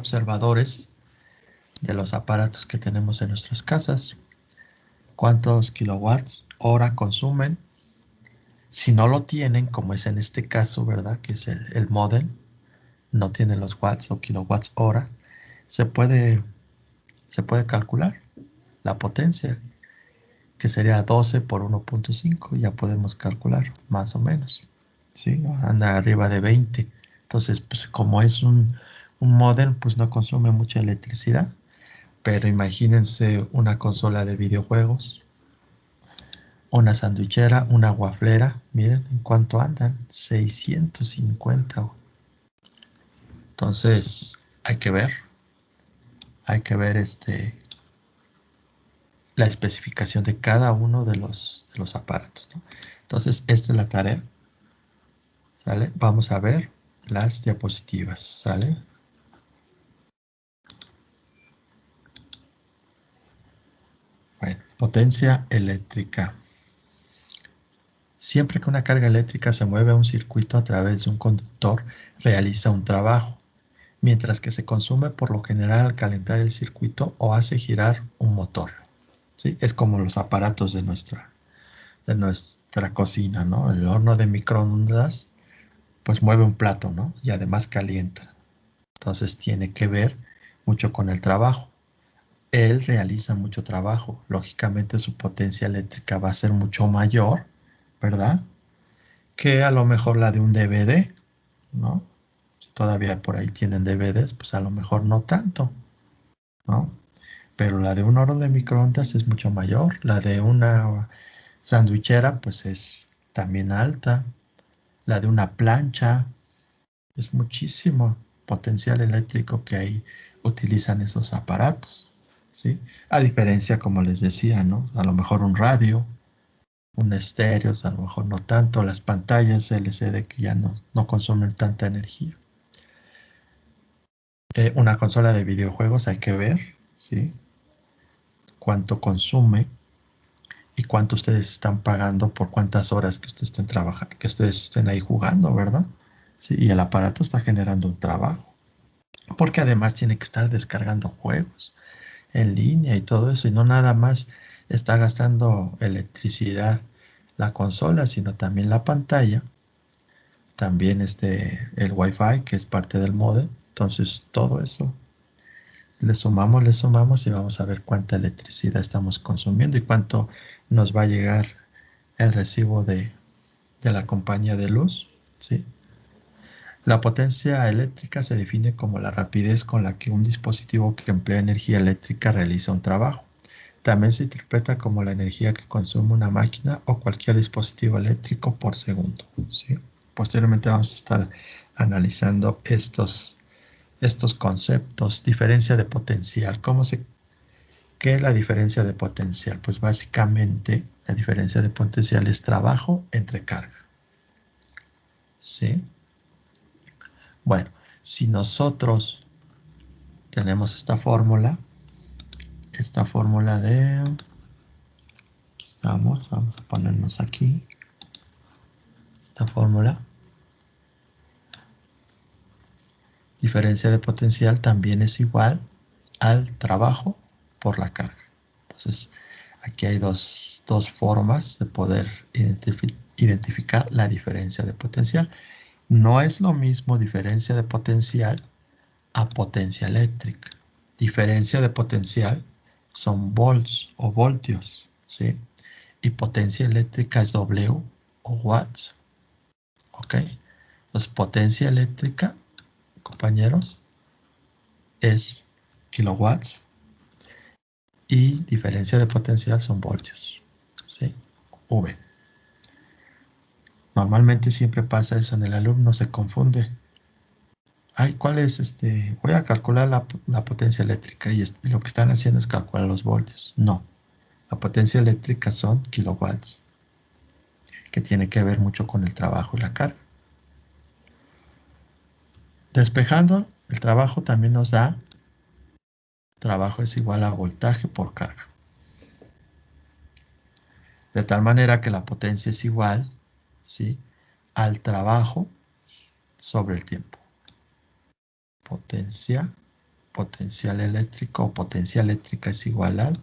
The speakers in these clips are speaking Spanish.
observadores de los aparatos que tenemos en nuestras casas. ¿Cuántos kilowatts hora consumen? Si no lo tienen, como es en este caso, ¿verdad? Que es el módem, no tiene los watts o kilowatts hora, se puede calcular la potencia, que sería 12 por 1.5, ya podemos calcular más o menos, ¿sí? Anda arriba de 20. Entonces, pues como es un módem, pues no consume mucha electricidad, pero imagínense una consola de videojuegos, una sandwichera, una guaflera, miren en cuánto andan, 650. Entonces, hay que ver la especificación de cada uno de los aparatos, ¿no? Entonces, esta es la tarea, ¿sale? Vamos a ver las diapositivas, ¿sale? Bueno, potencia eléctrica. Siempre que una carga eléctrica se mueve a un circuito a través de un conductor, realiza un trabajo, mientras que se consume por lo general al calentar el circuito o hace girar un motor, ¿sí? Es como los aparatos de nuestra cocina, ¿no? El horno de microondas, pues mueve un plato, ¿no? Y además calienta. Entonces tiene que ver mucho con el trabajo. Él realiza mucho trabajo. Lógicamente su potencia eléctrica va a ser mucho mayor, ¿verdad? Que a lo mejor la de un DVD, ¿no? Si todavía por ahí tienen DVDs, pues a lo mejor no tanto, ¿no? Pero la de un horno de microondas es mucho mayor. La de una sandwichera, pues es también alta. La de una plancha, es muchísimo potencial eléctrico que ahí utilizan esos aparatos, ¿sí? A diferencia, como les decía, ¿no? A lo mejor un radio, un estéreo, a lo mejor no tanto, las pantallas LCD que ya no consumen tanta energía. Una consola de videojuegos hay que ver, ¿sí? Cuánto consume y cuánto ustedes están pagando por cuántas horas que ustedes estén trabajando, que ustedes estén ahí jugando, ¿verdad? Sí, y el aparato está generando un trabajo, porque además tiene que estar descargando juegos en línea y todo eso, y no nada más está gastando electricidad la consola, sino también la pantalla, también el Wi-Fi, que es parte del módem. Entonces, todo eso le sumamos y vamos a ver cuánta electricidad estamos consumiendo y cuánto nos va a llegar el recibo de la compañía de luz, ¿sí? La potencia eléctrica se define como la rapidez con la que un dispositivo que emplea energía eléctrica realiza un trabajo. También se interpreta como la energía que consume una máquina o cualquier dispositivo eléctrico por segundo, ¿sí? Posteriormente vamos a estar analizando estos conceptos. Diferencia de potencial. ¿Qué es la diferencia de potencial? Pues básicamente la diferencia de potencial es trabajo entre carga, ¿sí? Bueno, si nosotros tenemos esta fórmula de... Aquí estamos, vamos a ponernos aquí. Esta fórmula. Diferencia de potencial también es igual al trabajo por la carga. Entonces, aquí hay dos formas de poder identificar la diferencia de potencial. No es lo mismo diferencia de potencial a potencia eléctrica. Diferencia de potencial son volts o voltios, ¿sí? Y potencia eléctrica es W o watts, ¿ok? Entonces, potencia eléctrica, compañeros, es kilowatts y diferencia de potencial son voltios, ¿sí? V. Normalmente siempre pasa eso en el alumno, se confunde. Ay, ¿cuál es Voy a calcular la potencia eléctrica y lo que están haciendo es calcular los voltios. No, la potencia eléctrica son kilowatts, que tiene que ver mucho con el trabajo y la carga. Despejando, el trabajo también nos da, trabajo es igual a voltaje por carga. De tal manera que la potencia es igual, ¿sí?, al trabajo sobre el tiempo. Potencia potencial eléctrico o potencia eléctrica es igual al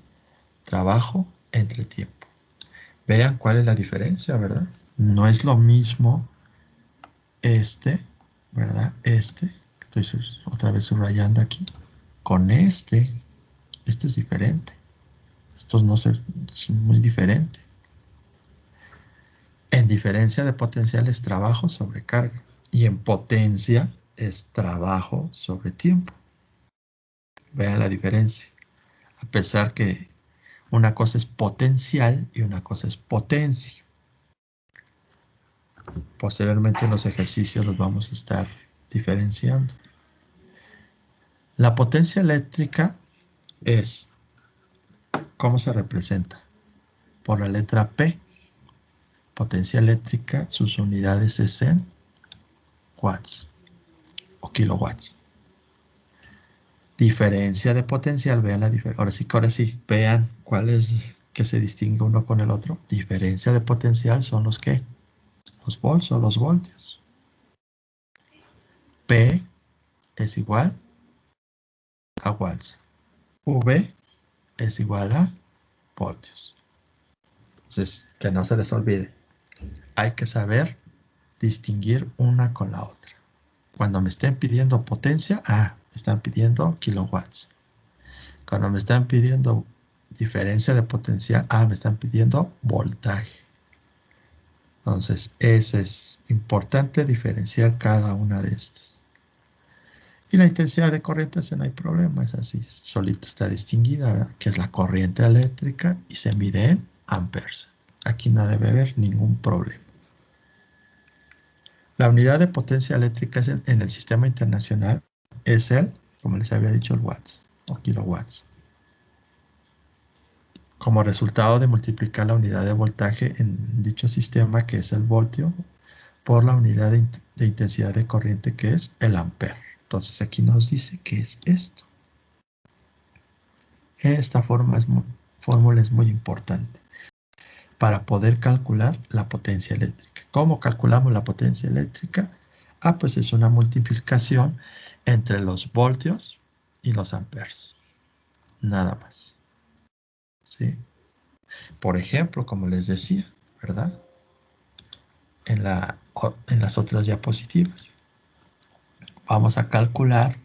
trabajo entre tiempo. Vean cuál es la diferencia, ¿verdad? No es lo mismo este, ¿verdad? Este, estoy otra vez subrayando aquí, con este. Este es diferente. Estos no se, es muy diferente. En diferencia de potencial es trabajo sobre carga. Y en potencia es trabajo sobre tiempo. Vean la diferencia. A pesar que una cosa es potencial y una cosa es potencia. Posteriormente en los ejercicios los vamos a estar diferenciando. La potencia eléctrica es, ¿cómo se representa? Por la letra P. Potencia eléctrica, sus unidades es en watts o kilowatts. Diferencia de potencial, vean la diferencia. Ahora sí, vean cuál es que se distingue uno con el otro. Diferencia de potencial son los que, los volts o los voltios. P es igual a watts. V es igual a voltios. Entonces, que no se les olvide. Hay que saber distinguir una con la otra. Cuando me estén pidiendo potencia, me están pidiendo kilowatts. Cuando me están pidiendo diferencia de potencial, me están pidiendo voltaje. Entonces, es importante diferenciar cada una de estas. Y la intensidad de corriente, no hay problema, es así, solita está distinguida, ¿verdad? Que es la corriente eléctrica y se mide en amperes. Aquí no debe haber ningún problema. La unidad de potencia eléctrica en el sistema internacional es como les había dicho, el watts o kilowatts. Como resultado de multiplicar la unidad de voltaje en dicho sistema, que es el voltio, por la unidad de intensidad de corriente, que es el ampere. Entonces aquí nos dice que es esto. Esta fórmula es muy importante para poder calcular la potencia eléctrica. ¿Cómo calculamos la potencia eléctrica? Pues es una multiplicación entre los voltios y los amperes. Nada más. ¿Sí? Por ejemplo, como les decía, ¿verdad? En las otras diapositivas. Vamos a calcular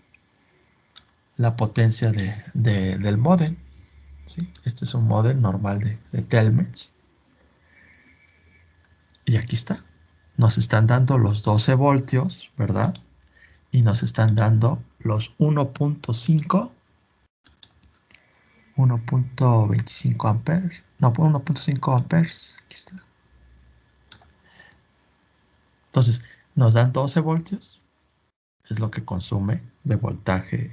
la potencia del módem. ¿Sí? Este es un módem normal de Telmex. Y aquí está. Nos están dando los 12 voltios, ¿verdad? Y nos están dando los 1.25 amperes. No, 1.5 amperes. Aquí está. Entonces, nos dan 12 voltios. Es lo que consume de voltaje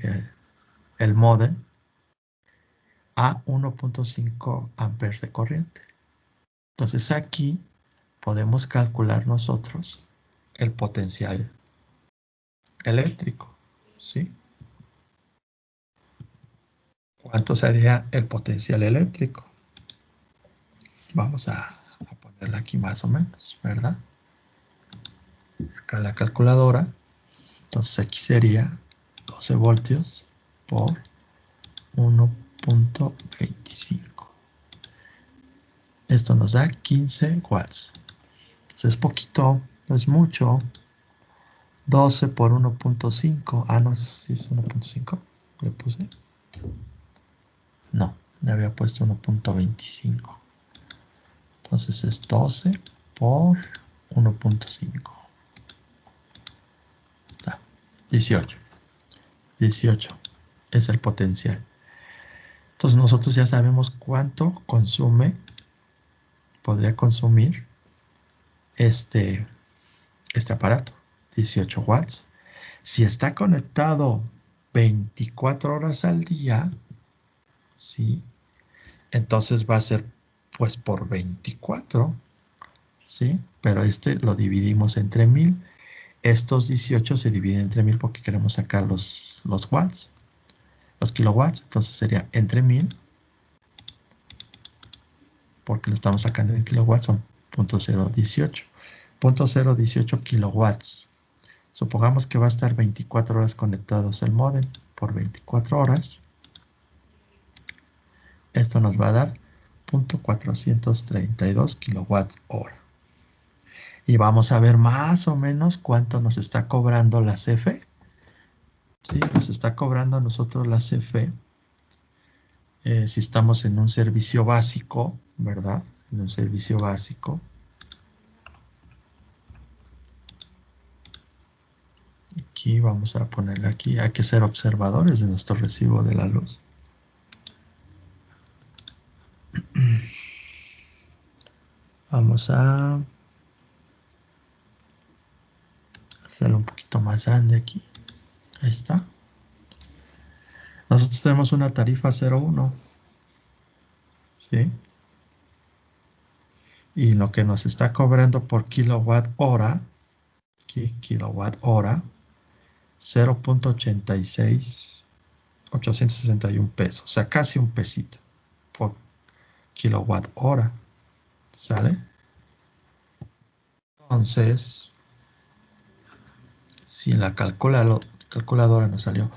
el módem a 1.5 amperes de corriente. Entonces aquí podemos calcular nosotros el potencial eléctrico, ¿sí? ¿Cuánto sería el potencial eléctrico? Vamos a ponerla aquí más o menos, ¿verdad? Acá la calculadora. Entonces aquí sería 12 voltios por 1.25. Esto nos da 15 watts. Entonces es poquito, no es mucho. 12 por 1.5. No, sí es 1.5. ¿Le puse? No, le había puesto 1.25. Entonces es 12 por 1.5. Está. 18. 18 es el potencial. Entonces nosotros ya sabemos cuánto podría consumir este aparato. 18 watts. Si está conectado 24 horas al día, ¿sí? Entonces va a ser pues por 24, ¿sí? Pero lo dividimos entre 1000. Estos 18 se dividen entre 1000 porque queremos sacar los watts, los kilowatts. Entonces sería entre 1000, porque lo estamos sacando en kilowatts, son 0.018. 0.018 kilowatts. Supongamos que va a estar 24 horas conectados el módem. por 24 horas. Esto nos va a dar 0.432 kilowatt hora. Y vamos a ver más o menos cuánto nos está cobrando la CFE. Sí, nos está cobrando a nosotros la CFE. Si estamos en un servicio básico, ¿verdad? En un servicio básico. Aquí vamos a ponerle aquí, hay que ser observadores de nuestro recibo de la luz. Vamos a hacerlo un poquito más grande aquí. Ahí está. Nosotros tenemos una tarifa 01, ¿sí? Y lo que nos está cobrando por kilowatt hora, aquí, kilowatt hora, 0.86861 pesos, o sea, casi un pesito por kilowatt hora, ¿sale? Entonces, si en la calculadora nos salió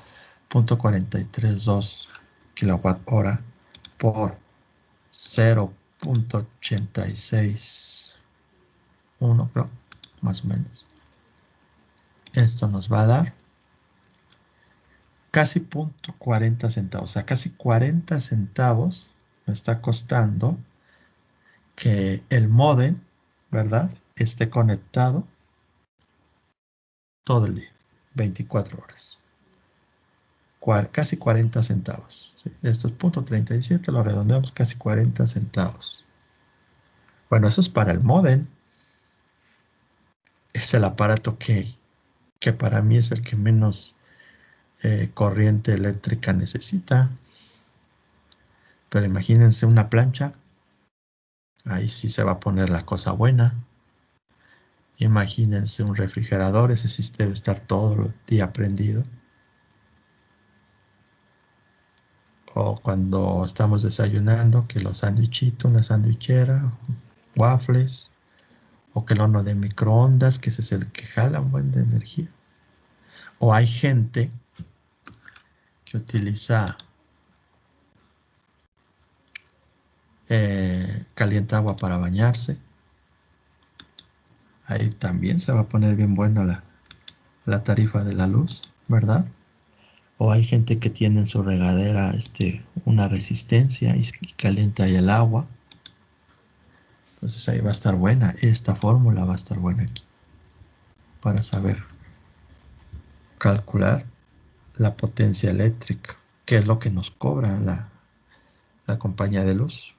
0.432 kilowatt hora por 0.861, creo, más o menos. Esto nos va a dar casi 0.40 centavos, o sea, casi 40 centavos me está costando que el módem, ¿verdad?, esté conectado todo el día, 24 horas. Casi 40 centavos. ¿Sí? Esto es 0.37, lo redondeamos, casi 40 centavos. Bueno, eso es para el módem. Es el aparato que para mí es el que menos corriente eléctrica necesita. Pero imagínense una plancha. Ahí sí se va a poner la cosa buena. Imagínense un refrigerador. Ese sí debe estar todo el día prendido. O cuando estamos desayunando, que los sándwichitos, una sandwichera, waffles, o que el horno de microondas, que ese es el que jala un buen de energía. O hay gente que utiliza calienta agua para bañarse. Ahí también se va a poner bien buena la tarifa de la luz, ¿verdad? O hay gente que tiene en su regadera una resistencia y calienta ahí el agua. Entonces ahí va a estar buena. Esta fórmula va a estar buena aquí para saber calcular la potencia eléctrica, que es lo que nos cobra la compañía de luz.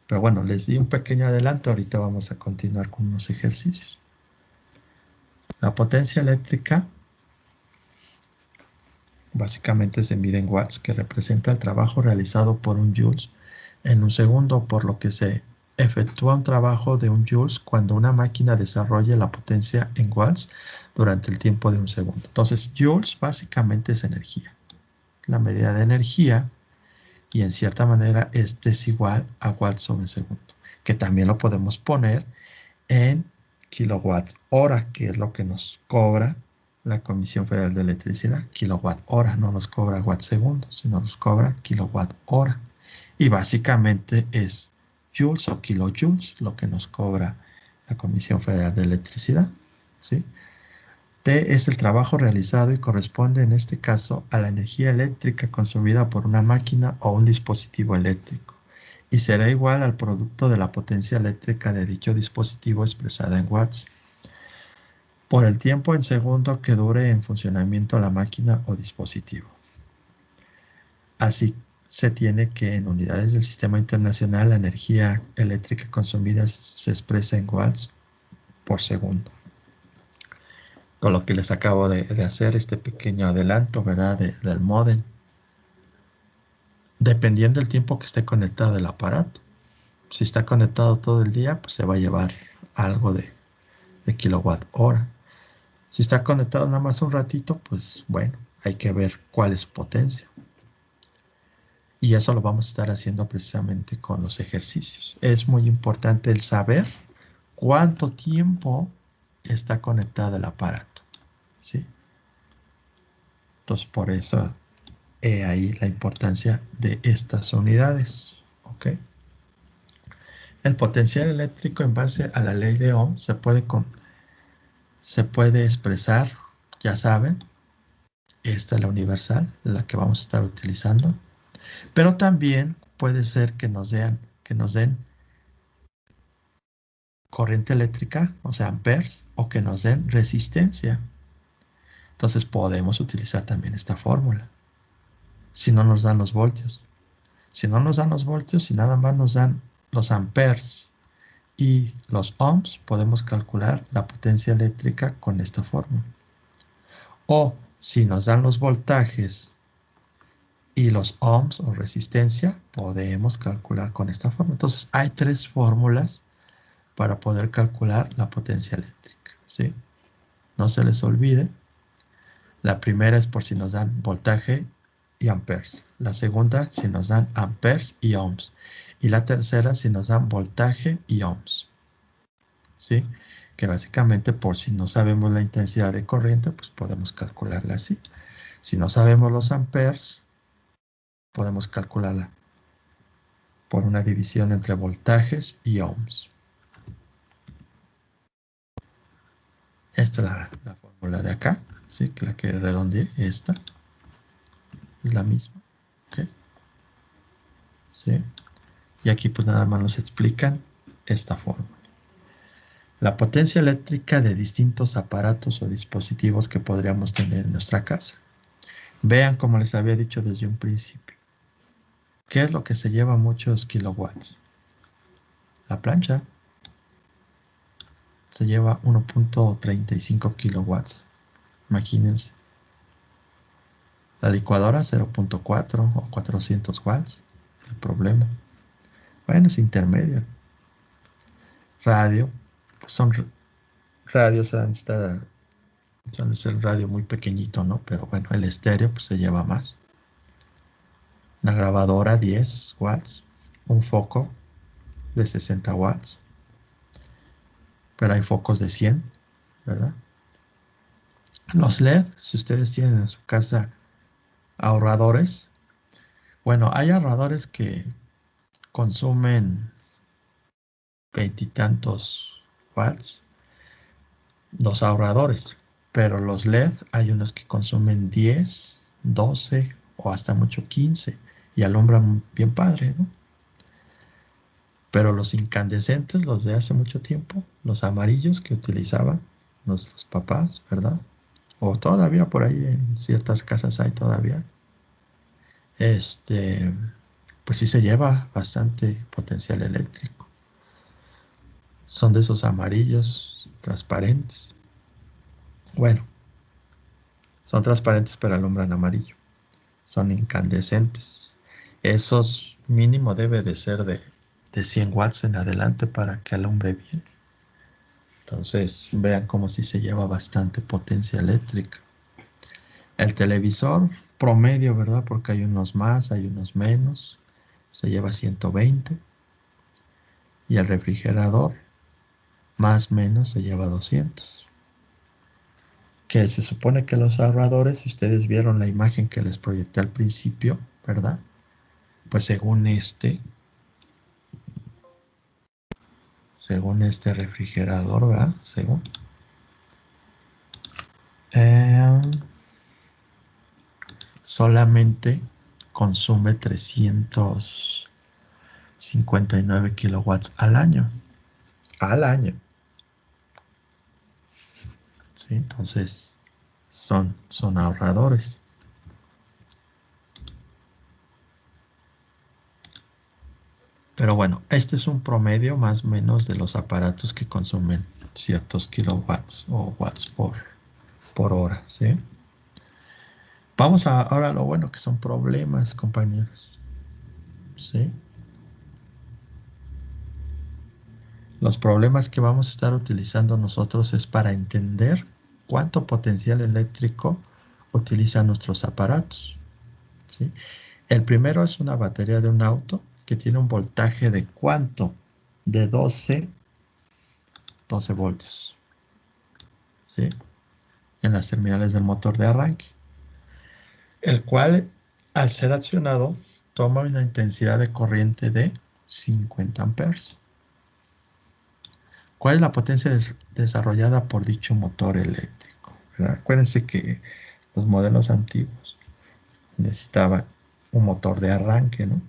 Pero bueno, les di un pequeño adelanto. Ahorita vamos a continuar con unos ejercicios. La potencia eléctrica básicamente se mide en watts, que representa el trabajo realizado por un joules en un segundo, por lo que se efectúa un trabajo de un joules cuando una máquina desarrolla la potencia en watts durante el tiempo de un segundo. Entonces, joules básicamente es energía. La medida de energía, y en cierta manera es desigual a watts sobre segundo, que también lo podemos poner en kilowatts hora, que es lo que nos cobra la Comisión Federal de Electricidad. Kilowatt hora, no nos cobra watt segundo, sino nos cobra kilowatt hora. Y básicamente es joules o kilojoules lo que nos cobra la Comisión Federal de Electricidad, ¿sí? T es el trabajo realizado y corresponde en este caso a la energía eléctrica consumida por una máquina o un dispositivo eléctrico y será igual al producto de la potencia eléctrica de dicho dispositivo expresada en watts por el tiempo en segundo que dure en funcionamiento la máquina o dispositivo. Así se tiene que en unidades del sistema internacional la energía eléctrica consumida se expresa en watts por segundo. Con lo que les acabo de hacer este pequeño adelanto, ¿verdad? Del módem. Dependiendo del tiempo que esté conectado el aparato. Si está conectado todo el día, pues se va a llevar algo de kilowatt hora. Si está conectado nada más un ratito, pues bueno, hay que ver cuál es su potencia. Y eso lo vamos a estar haciendo precisamente con los ejercicios. Es muy importante el saber cuánto tiempo está conectado el aparato, ¿sí? Entonces, por eso He ahí la importancia de estas unidades. ¿Ok? El potencial eléctrico en base a la ley de Ohm se puede expresar, ya saben, esta es la universal, la que vamos a estar utilizando, pero también puede ser que nos den corriente eléctrica, o sea, amperes, o que nos den resistencia. Entonces podemos utilizar también esta fórmula, si no nos dan los voltios. Si no nos dan los voltios y nada más nos dan los amperes y los ohms, podemos calcular la potencia eléctrica con esta fórmula. O si nos dan los voltajes y los ohms o resistencia, podemos calcular con esta fórmula. Entonces hay tres fórmulas para poder calcular la potencia eléctrica, ¿sí? No se les olvide. La primera es por si nos dan voltaje y amperes. La segunda si nos dan amperes y ohms. Y la tercera si nos dan voltaje y ohms. ¿Sí? Que básicamente por si no sabemos la intensidad de corriente, pues podemos calcularla así. Si no sabemos los amperes, podemos calcularla por una división entre voltajes y ohms. Esta es la fórmula de acá, ¿sí? Que la que redondeé, esta es la misma. ¿Ok? ¿Sí? Y aquí pues nada más nos explican esta fórmula. La potencia eléctrica de distintos aparatos o dispositivos que podríamos tener en nuestra casa. Vean como les había dicho desde un principio. ¿Qué es lo que se lleva muchos kilowatts? La plancha se lleva 1.35 kilowatts. Imagínense. La licuadora 0.4 o 400 watts. El problema. Bueno, es intermedia. Radio. Pues son radios, han de ser radio muy pequeñito, ¿no? Pero bueno, el estéreo pues se lleva más. Una grabadora 10 watts. Un foco de 60 watts. Pero hay focos de 100, ¿verdad? Los LED, si ustedes tienen en su casa ahorradores, bueno, hay ahorradores que consumen veintitantos watts, los ahorradores, pero los LED hay unos que consumen 10, 12 o hasta mucho 15 y alumbran bien padre, ¿no? Pero los incandescentes, los de hace mucho tiempo, los amarillos que utilizaban nuestros papás, ¿verdad? O todavía por ahí en ciertas casas hay todavía. Este, pues sí se lleva bastante potencial eléctrico. Son de esos amarillos transparentes. Bueno, son transparentes pero alumbran amarillo. Son incandescentes. Esos mínimo debe de ser de 100 watts en adelante para que alumbre bien. Entonces, vean cómo sí se lleva bastante potencia eléctrica. El televisor promedio, ¿verdad? Porque hay unos más, hay unos menos. Se lleva 120. Y el refrigerador, más o menos, se lleva 200. Que se supone que los ahorradores, si ustedes vieron la imagen que les proyecté al principio, ¿verdad? Pues según este refrigerador, ¿verdad? Eh, solamente consume 359 kilowatts al año. Al año. ¿Sí? Entonces, son ahorradores. Pero bueno, este es un promedio más o menos de los aparatos que consumen ciertos kilowatts o watts por hora, ¿sí? Vamos a ahora a lo bueno que son problemas, compañeros, ¿sí? Los problemas que vamos a estar utilizando nosotros es para entender cuánto potencial eléctrico utilizan nuestros aparatos, ¿sí? El primero es una batería de un auto que tiene un voltaje de ¿cuánto? De 12 voltios, ¿sí? En las terminales del motor de arranque, el cual al ser accionado, toma una intensidad de corriente de 50 amperes. ¿Cuál es la potencia desarrollada por dicho motor eléctrico? ¿Verdad? Acuérdense que los modelos antiguos necesitaban un motor de arranque, ¿no?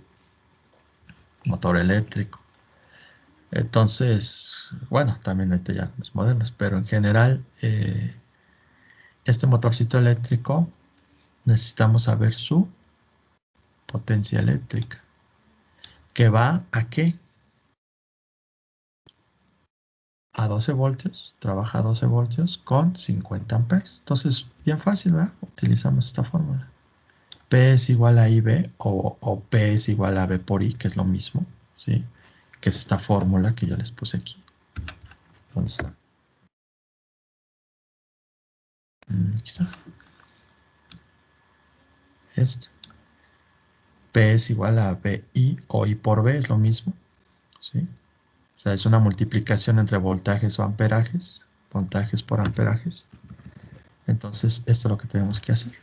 Motor eléctrico. Entonces, bueno, también ahorita ya los modernos, pero en general, este motorcito eléctrico necesitamos saber su potencia eléctrica. ¿Que va a qué? A 12 voltios, trabaja a 12 voltios con 50 amperes. Entonces, bien fácil, ¿verdad? Utilizamos esta fórmula. P es igual a IB o P es igual a B por I, que es lo mismo, ¿sí? Que es esta fórmula que yo les puse aquí. ¿Dónde está? Aquí está. Este. P es igual a BI o I por B, es lo mismo, ¿sí? O sea, es una multiplicación entre voltajes o amperajes, voltajes por amperajes. Entonces, esto es lo que tenemos que hacer.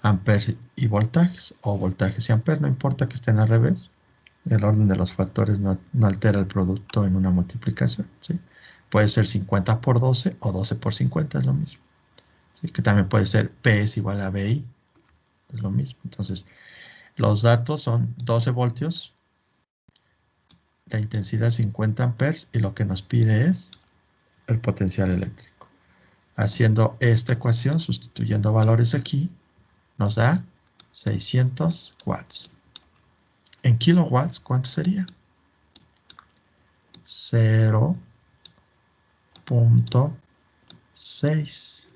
Amperes y voltajes, o voltajes y amperes, no importa que estén al revés. El orden de los factores no altera el producto en una multiplicación, ¿sí? Puede ser 50 por 12 o 12 por 50, es lo mismo. ¿Sí? Que también puede ser P es igual a BI, es lo mismo. Entonces, los datos son 12 voltios, la intensidad 50 amperes y lo que nos pide es el potencial eléctrico. Haciendo esta ecuación, sustituyendo valores aquí, nos da 600 watts. En kilowatts, ¿cuánto sería? 0.6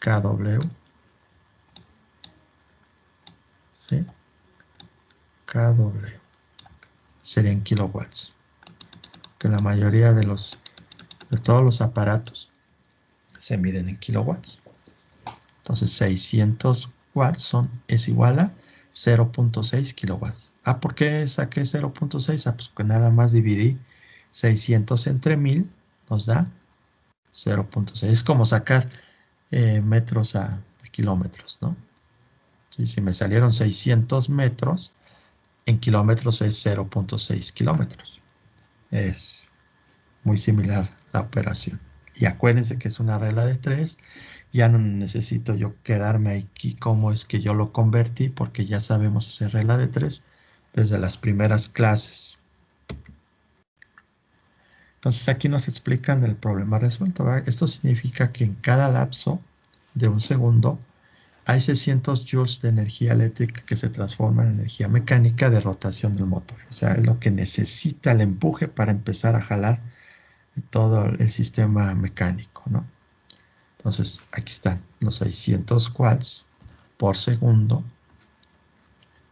kW, ¿sí? kW serían kilowatts, que la mayoría de todos los aparatos se miden en kilowatts. Entonces 600 watts es igual a 0.6 kilowatts. ¿Por qué saqué 0.6? Pues que nada más dividí 600 entre 1000 nos da 0.6. Es como sacar metros a kilómetros, ¿no? Sí, si me salieron 600 metros, en kilómetros es 0.6 kilómetros. Es muy similar la operación. Y acuérdense que es una regla de 3. Ya no necesito yo quedarme aquí cómo es que yo lo convertí, porque ya sabemos hacer regla de 3 desde las primeras clases. Entonces aquí nos explican el problema resuelto, ¿verdad? Esto significa que en cada lapso de un segundo hay 600 joules de energía eléctrica que se transforma en energía mecánica de rotación del motor. O sea, es lo que necesita el empuje para empezar a jalar todo el sistema mecánico, ¿no? Entonces, aquí están los 600 watts por segundo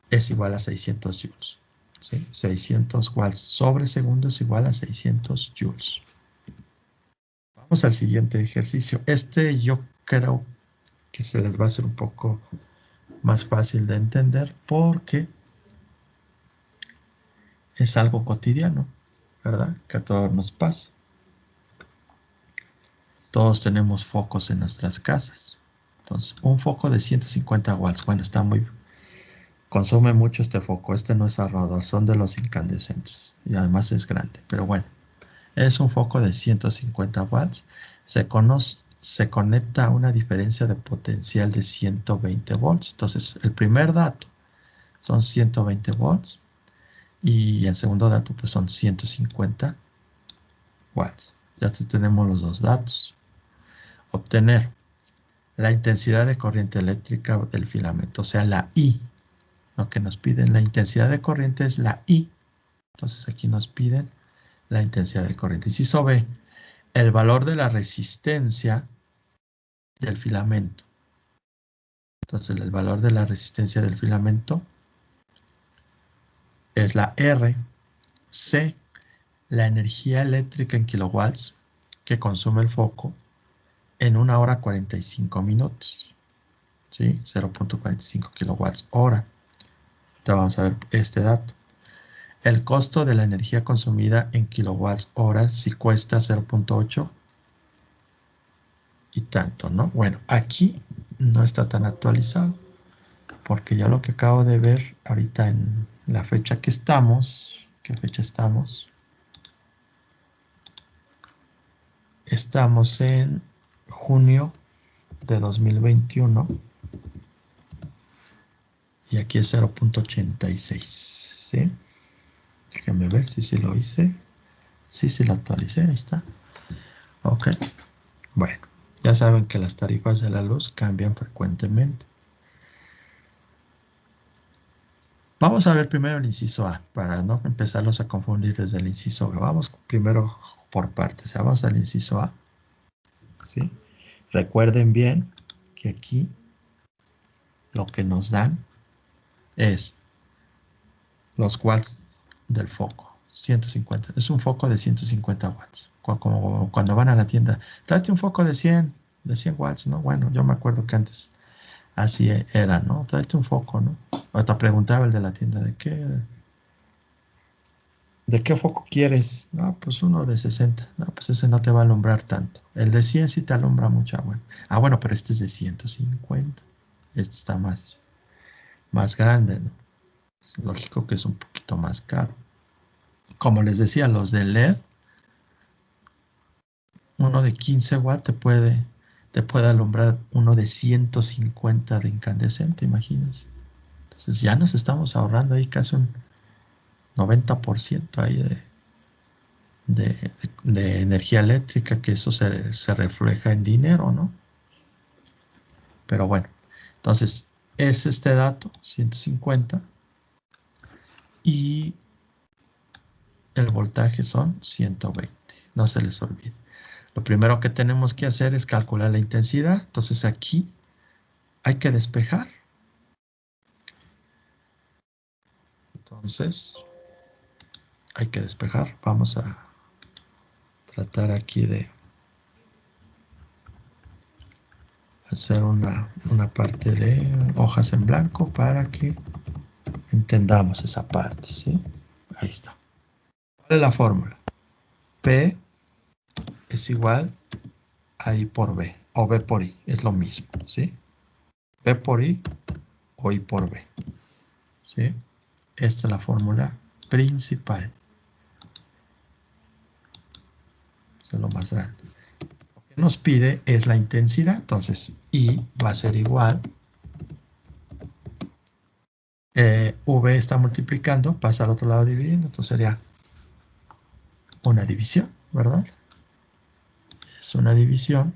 es igual a 600 joules. ¿Sí? 600 watts sobre segundo es igual a 600 joules. Vamos al siguiente ejercicio. Este yo creo que se les va a hacer un poco más fácil de entender porque es algo cotidiano, ¿verdad? Que a todos nos pasa. Todos tenemos focos en nuestras casas. Entonces, un foco de 150 watts, bueno, está muy... Consume mucho este foco. Este no es ahorrador, son de los incandescentes. Y además es grande, pero bueno. Es un foco de 150 watts. Se conecta a una diferencia de potencial de 120 volts. Entonces, el primer dato son 120 volts. Y el segundo dato, pues son 150 watts. Ya tenemos los dos datos. Obtener la intensidad de corriente eléctrica del filamento, o sea, la I. Lo que nos piden, la intensidad de corriente es la I. Entonces aquí nos piden la intensidad de corriente. Inciso B, el valor de la resistencia del filamento. Entonces el valor de la resistencia del filamento es la R. C, la energía eléctrica en kilowatts que consume el foco en 1 hora 45 minutos. ¿Sí? 0.45 kilowatts hora. Entonces vamos a ver este dato. El costo de la energía consumida en kilowatts hora si cuesta 0.8 y tanto, ¿no? Bueno, aquí no está tan actualizado. porque ya lo que acabo de ver ahorita en la fecha que estamos, ¿qué fecha estamos? Estamos en junio de 2021 y aquí es 0.86, ¿sí? Déjenme ver si sí lo hice. Sí lo actualicé, ahí está. Ok, bueno, ya saben que las tarifas de la luz cambian frecuentemente. Vamos a ver primero el inciso A, para no empezarlos a confundir desde el inciso B. Vamos primero por partes. Vamos al inciso A, ¿sí? Recuerden bien que aquí lo que nos dan es los watts del foco, 150. Es un foco de 150 watts. Como cuando van a la tienda, tráete un foco de 100 watts, ¿no? Bueno, yo me acuerdo que antes así era, ¿no? Tráete un foco, ¿no? O te preguntaba el de la tienda, ¿de qué foco quieres? No, pues uno de 60. No, pues ese no te va a alumbrar tanto. El de 100 sí te alumbra mucho. Bueno. Bueno, pero este es de 150. Este está más grande, ¿no? Es lógico que es un poquito más caro. Como les decía, los de LED, uno de 15 watts te puede alumbrar uno de 150 de incandescente, imagínense. Entonces ya nos estamos ahorrando ahí casi un 90% ahí de energía eléctrica, que eso se refleja en dinero, ¿no? Pero bueno, entonces es este dato, 150, y el voltaje son 120, no se les olvide. Lo primero que tenemos que hacer es calcular la intensidad, entonces aquí hay que despejar. Entonces hay que despejar, vamos a tratar aquí de hacer una parte de hojas en blanco para que entendamos esa parte, ¿sí? Ahí está. ¿Cuál es la fórmula? P es igual a I por B, o B por I, es lo mismo, ¿sí? B por I o I por B, ¿sí? Esta es la fórmula principal. Eso es lo más grande. Lo que nos pide es la intensidad, entonces I va a ser igual. V está multiplicando, pasa al otro lado dividiendo, entonces sería una división, ¿verdad? Es una división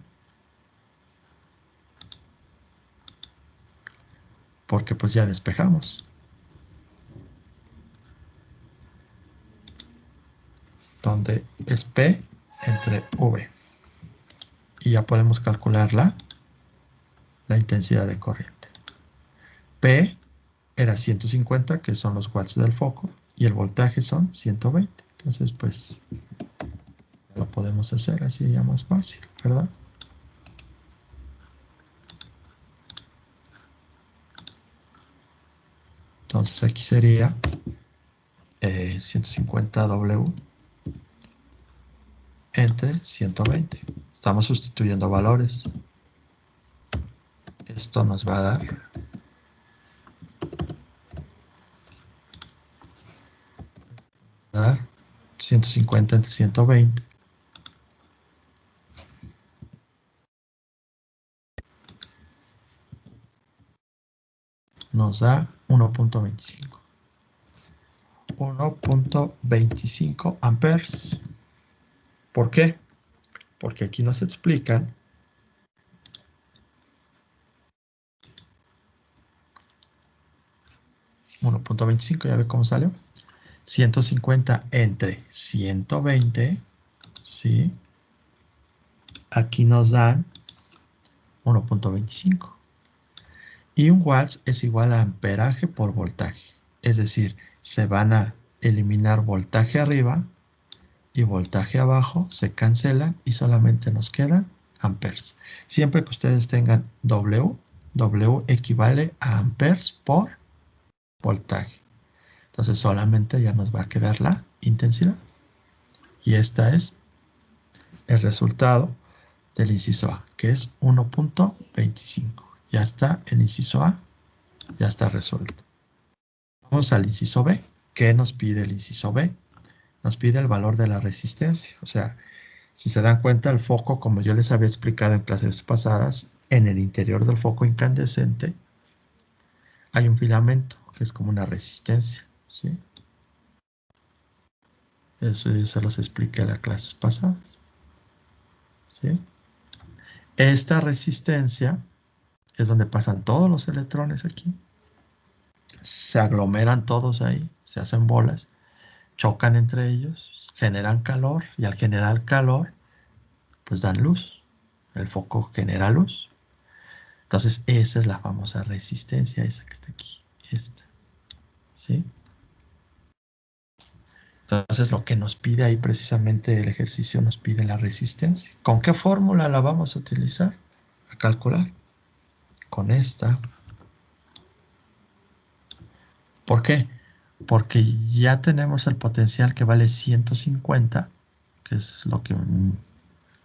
porque pues ya despejamos. Donde es P entre V. Y ya podemos calcular la intensidad de corriente. P era 150, que son los watts del foco, y el voltaje son 120. Entonces, pues, lo podemos hacer así ya más fácil, ¿verdad? Entonces aquí sería 150 W entre 120. Estamos sustituyendo valores. Esto nos va a dar 150 entre 120. Nos da 1.25. 1.25 amperes. ¿Por qué? Porque aquí nos explican 1.25, ya ve cómo salió. 150 entre 120, ¿sí? Aquí nos dan 1.25. Y un watts es igual a amperaje por voltaje. Es decir, se van a eliminar voltaje arriba y voltaje abajo, se cancelan y solamente nos quedan amperes. Siempre que ustedes tengan W, W equivale a amperes por voltaje. Entonces solamente ya nos va a quedar la intensidad. Y esta es el resultado del inciso A, que es 1.25. Ya está el inciso A ya está resuelto. Vamos al inciso B. ¿Qué nos pide el inciso B? Nos pide el valor de la resistencia. O sea, si se dan cuenta, el foco, como yo les había explicado en clases pasadas, en el interior del foco incandescente hay un filamento que es como una resistencia, ¿sí? Eso yo se los expliqué en las clases pasadas, ¿sí? Esta resistencia es donde pasan todos los electrones aquí, se aglomeran todos ahí, se hacen bolas, chocan entre ellos, generan calor y al generar calor, pues dan luz. El foco genera luz. Entonces esa es la famosa resistencia, esa que está aquí, esta, ¿sí? Entonces lo que nos pide ahí precisamente el ejercicio nos pide la resistencia. ¿Con qué fórmula la vamos a utilizar? A calcular. Con esta. ¿Por qué? Porque ya tenemos el potencial que vale 150, que es lo que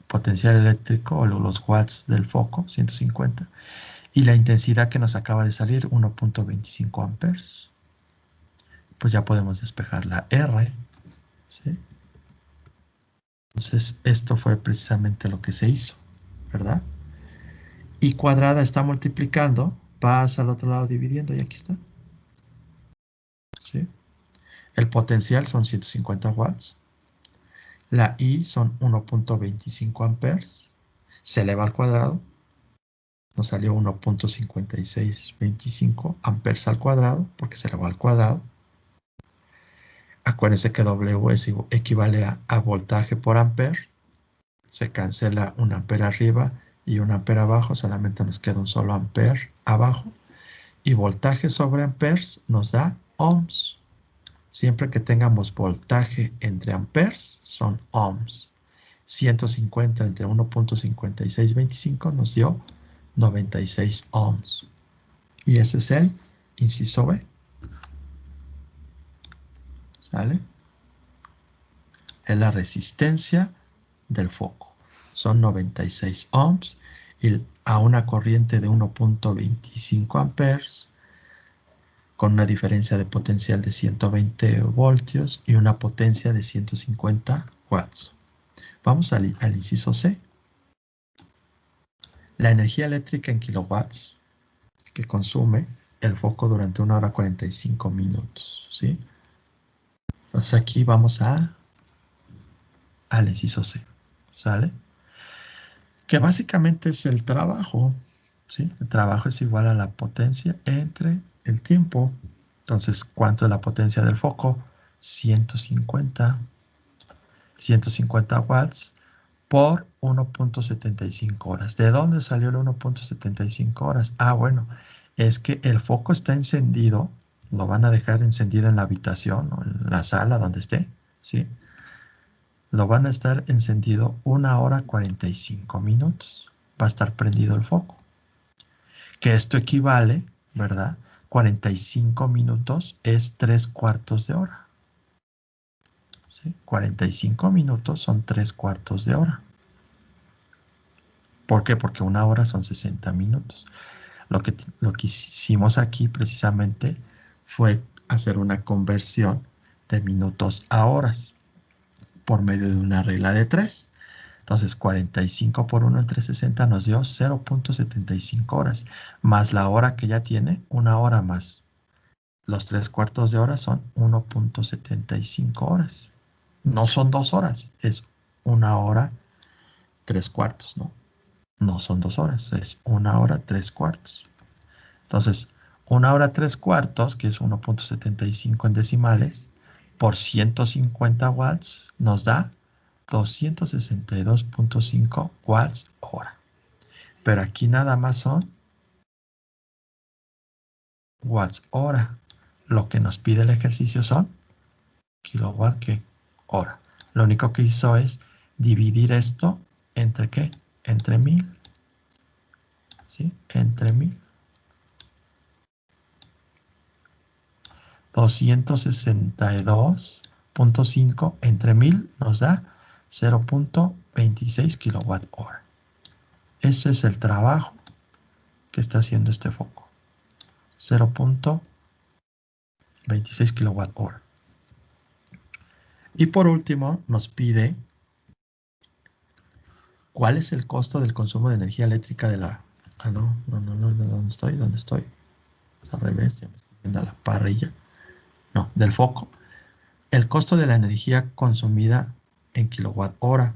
potencial eléctrico o los watts del foco, 150, y la intensidad que nos acaba de salir, 1.25 amperes. Pues ya podemos despejar la R, ¿sí? Entonces, esto fue precisamente lo que se hizo, ¿verdad? Y cuadrada está multiplicando, pasa al otro lado dividiendo y aquí está, ¿sí? El potencial son 150 watts. La I son 1.25 amperes. Se eleva al cuadrado. Nos salió 1.5625 amperes al cuadrado porque se elevó al cuadrado. Acuérdense que W equivale a voltaje por ampere. Se cancela un ampere arriba y un ampere abajo. Solamente nos queda un solo ampere abajo. Y voltaje sobre amperes nos da ohms. Siempre que tengamos voltaje entre amperes, son ohms. 150 entre 1.5625 nos dio 96 ohms. Y ese es el inciso B. ¿Sale? Es la resistencia del foco. Son 96 ohms y a una corriente de 1.25 amperes con una diferencia de potencial de 120 voltios y una potencia de 150 watts. Vamos al inciso C. La energía eléctrica en kilowatts que consume el foco durante 1 hora 45 minutos, ¿sí? Entonces aquí vamos al inciso C, ¿sale? Que básicamente es el trabajo, ¿sí? El trabajo es igual a la potencia entre el tiempo. Entonces, ¿cuánto es la potencia del foco? 150 watts por 1.75 horas. ¿De dónde salió el 1.75 horas? Ah, bueno, es que el foco está encendido, lo van a dejar encendido en la habitación o en la sala donde esté, ¿sí? Lo van a estar encendido 1 hora 45 minutos. Va a estar prendido el foco. Que esto equivale, ¿verdad? 45 minutos es 3/4 de hora. ¿Sí? 45 minutos son 3/4 de hora. ¿Por qué? Porque 1 hora son 60 minutos. Lo que hicimos aquí precisamente fue hacer una conversión de minutos a horas por medio de una regla de 3. Entonces, 45 por 1 entre 60 nos dio 0.75 horas, más la hora que ya tiene, 1 hora más. Los 3/4 de hora son 1.75 horas. No son 2 horas, es 1 hora 3/4, ¿no? No son 2 horas, es 1 hora 3/4. Entonces, 1 hora 3/4, que es 1.75 en decimales, por 150 watts nos da 262.5 watts hora. Pero aquí nada más son watts hora. Lo que nos pide el ejercicio son kilowatt que hora. Lo único que hizo es dividir esto entre ¿qué? Entre 1000. ¿Sí? Entre 1000. 262.5 entre 1000 nos da 0.26 kilowatt hora. Ese es el trabajo que está haciendo este foco. 0.26 kilowatt hora. Y por último, nos pide cuál es el costo del consumo de energía eléctrica de la... Ah, no, ¿dónde estoy? ¿Dónde estoy? Es al revés, ya me estoy viendo la parrilla. No, del foco. El costo de la energía consumida en kilowatt hora.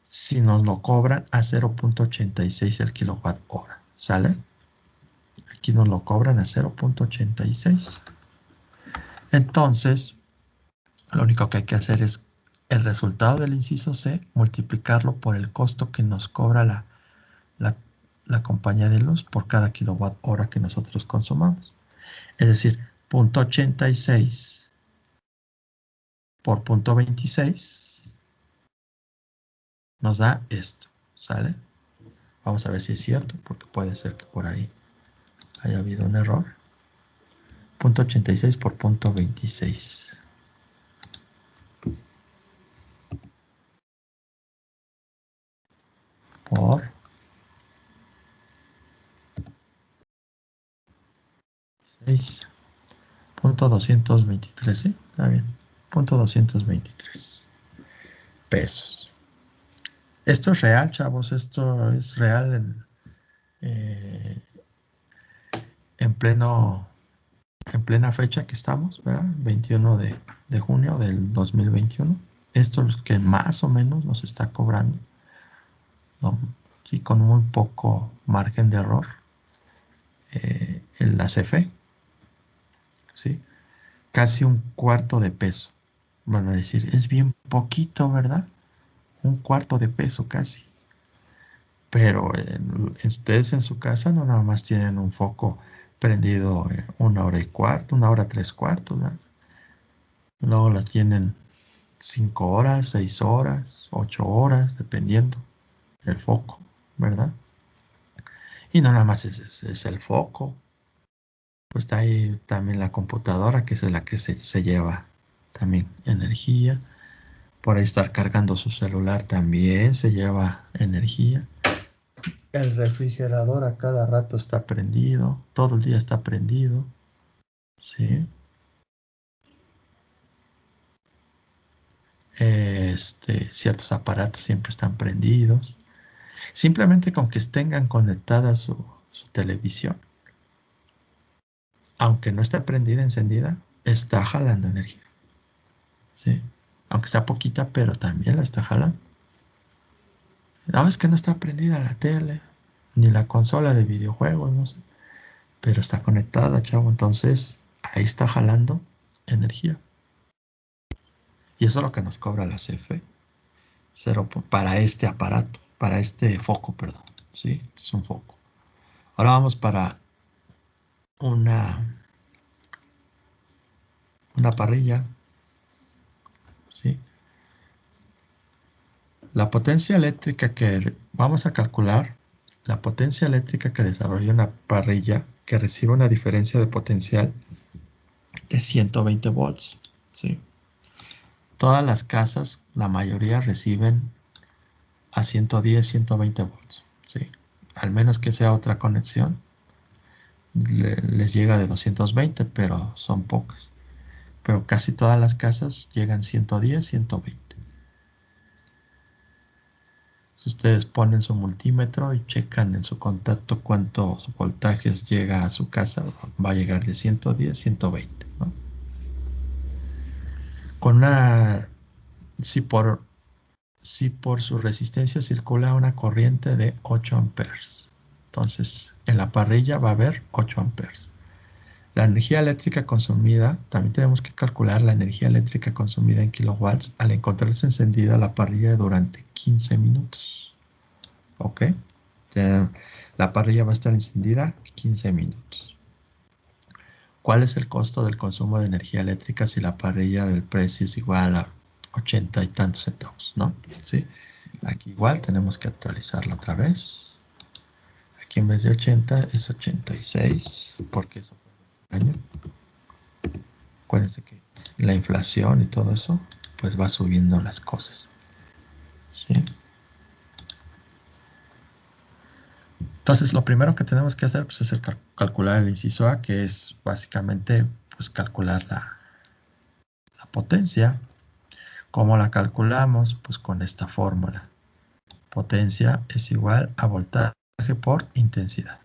Si nos lo cobran a 0.86 el kilowatt hora, ¿sale? Aquí nos lo cobran a 0.86. Entonces, lo único que hay que hacer es el resultado del inciso C, multiplicarlo por el costo que nos cobra la, la compañía de luz por cada kilowatt hora que nosotros consumamos. Es decir, 0.86 por 0.26 nos da esto, ¿sale? Vamos a ver si es cierto, porque puede ser que por ahí haya habido un error. 0.86 por 0.26. Por 6.223, ¿sí? Está bien. 0.223 pesos. Esto es real, chavos. Esto es real eh, en plena fecha que estamos, ¿verdad? 21 de junio del 2021. Esto es lo que más o menos nos está cobrando, ¿no? Y con muy poco margen de error en la CFE, ¿sí? Casi un cuarto de peso. Van a decir, es bien poquito, ¿verdad? Un cuarto de peso casi. Pero ustedes en su casa no nada más tienen un foco prendido 1 hora y cuarto, 1 hora 3 cuartos, ¿verdad? Luego la tienen 5 horas, 6 horas, 8 horas, dependiendo del foco, ¿verdad? Y no nada más es el foco. Pues está ahí también la computadora, que es la que se lleva también energía. Por ahí estar cargando su celular también se lleva energía. El refrigerador a cada rato está prendido, todo el día está prendido, ¿sí? Ciertos aparatos siempre están prendidos. Simplemente con que tengan conectada su televisión, aunque no esté prendida, encendida, está jalando energía, ¿sí? Aunque está poquita, pero también la está jalando. No, es que no está prendida la tele, ni la consola de videojuegos, no sé. Pero está conectada, chavo. Entonces, ahí está jalando energía. Y eso es lo que nos cobra la CFE. Para este aparato, para este foco, perdón. ¿Sí? Es un foco. Ahora vamos para una, una parrilla. ¿Sí? La potencia eléctrica que vamos a calcular, la potencia eléctrica que desarrolla una parrilla que recibe una diferencia de potencial de 120 volts. ¿Sí? Todas las casas, la mayoría reciben a 110, 120 volts. ¿Sí? Al menos que sea otra conexión, les llega de 220, pero son pocas. Pero casi todas las casas llegan 110, 120. Si ustedes ponen su multímetro y checan en su contacto cuántos voltajes llega a su casa, va a llegar de 110, 120, ¿no? Con una, si por, si por su resistencia circula una corriente de 8 amperes, entonces en la parrilla va a haber 8 amperes. La energía eléctrica consumida, también tenemos que calcular la energía eléctrica consumida en kilowatts al encontrarse encendida la parrilla durante 15 minutos. ¿Ok? La parrilla va a estar encendida 15 minutos. ¿Cuál es el costo del consumo de energía eléctrica si la parrilla del precio es igual a 80 y tantos centavos? ¿No? ¿Sí? Aquí igual tenemos que actualizarla otra vez. Aquí en vez de 80 es 86, porque eso fue el año. Acuérdense que la inflación y todo eso, pues va subiendo las cosas. ¿Sí? Entonces, lo primero que tenemos que hacer pues, es calcular el inciso A, que es básicamente pues, calcular la potencia. ¿Cómo la calculamos? Pues con esta fórmula. Potencia es igual a voltaje por intensidad.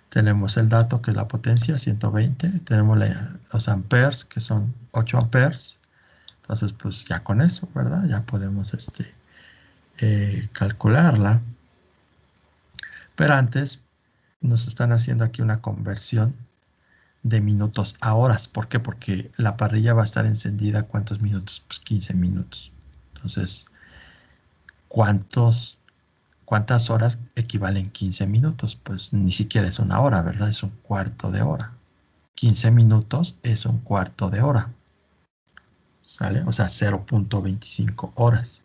Tenemos el dato que es la potencia, 120. Tenemos los amperes, que son 8 amperes. Entonces, pues ya con eso, ¿verdad? Ya podemos calcularla. Pero antes nos están haciendo aquí una conversión de minutos a horas. ¿Por qué? Porque la parrilla va a estar encendida, ¿cuántos minutos? Pues 15 minutos. Entonces, ¿cuántas horas equivalen 15 minutos? Pues ni siquiera es una hora, ¿verdad? Es un cuarto de hora. 15 minutos es un cuarto de hora. ¿Sale? O sea, 0.25 horas.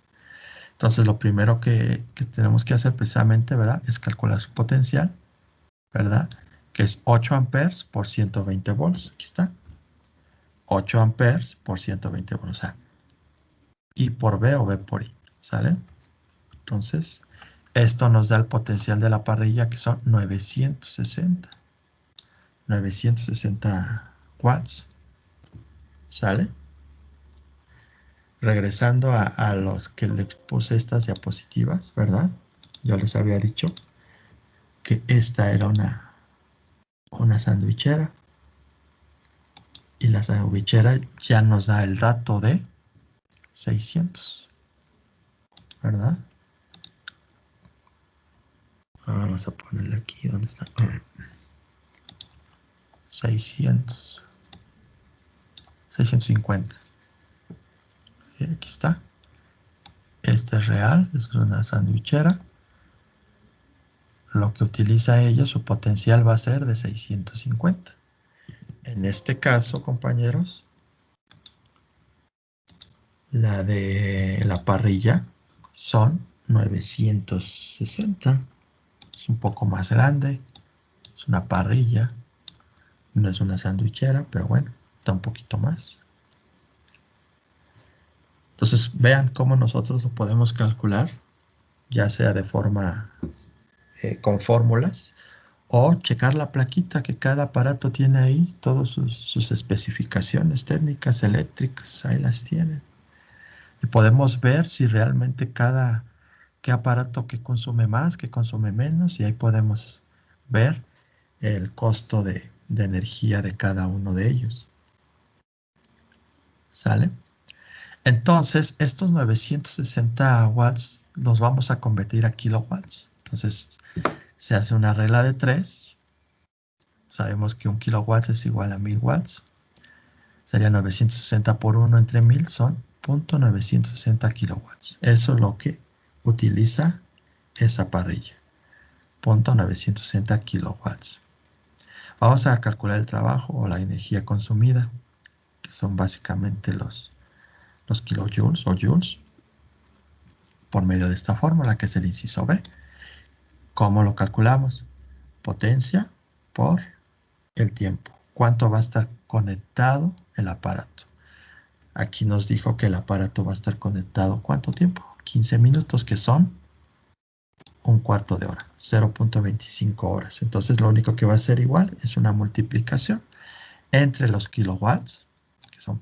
Entonces, lo primero que tenemos que hacer precisamente, ¿verdad? Es calcular su potencial, ¿verdad? Que es 8 amperes por 120 volts. Aquí está. 8 amperes por 120 volts. O sea, I por V o V por I. ¿Sale? Entonces, esto nos da el potencial de la parrilla que son 960 watts. ¿Sale? Regresando a los que les puse estas diapositivas, ¿verdad? Yo les había dicho que esta era una sandwichera. Y la sandwichera ya nos da el dato de 600, ¿verdad? Vamos a ponerle aquí, ¿dónde está? 600, 650. Y aquí está. Este es real, es una sandwichera. Lo que utiliza ella, su potencial va a ser de 650. En este caso, compañeros, la de la parrilla son 960. Es un poco más grande. Es una parrilla. No es una sandwichera, pero bueno, está un poquito más. Entonces, vean cómo nosotros lo podemos calcular, ya sea de forma con fórmulas o checar la plaquita que cada aparato tiene ahí, todas sus especificaciones técnicas eléctricas, ahí las tienen. Y podemos ver si realmente qué aparato que consume más, que consume menos, y ahí podemos ver el costo de energía de cada uno de ellos. ¿Sale? Entonces, estos 960 watts los vamos a convertir a kilowatts. Entonces, se hace una regla de 3. Sabemos que un kilowatt es igual a 1000 watts. Sería 960 por 1 entre 1000 son 0.960 kilowatts. Eso es lo que utiliza esa parrilla. 0.960 kilowatts. Vamos a calcular el trabajo o la energía consumida, que son básicamente los kilojoules o joules, por medio de esta fórmula, que es el inciso B. ¿Cómo lo calculamos? Potencia por el tiempo. ¿Cuánto va a estar conectado el aparato? Aquí nos dijo que el aparato va a estar conectado, ¿cuánto tiempo? 15 minutos, que son un cuarto de hora, 0.25 horas. Entonces, lo único que va a ser igual es una multiplicación entre los kilowatts, que son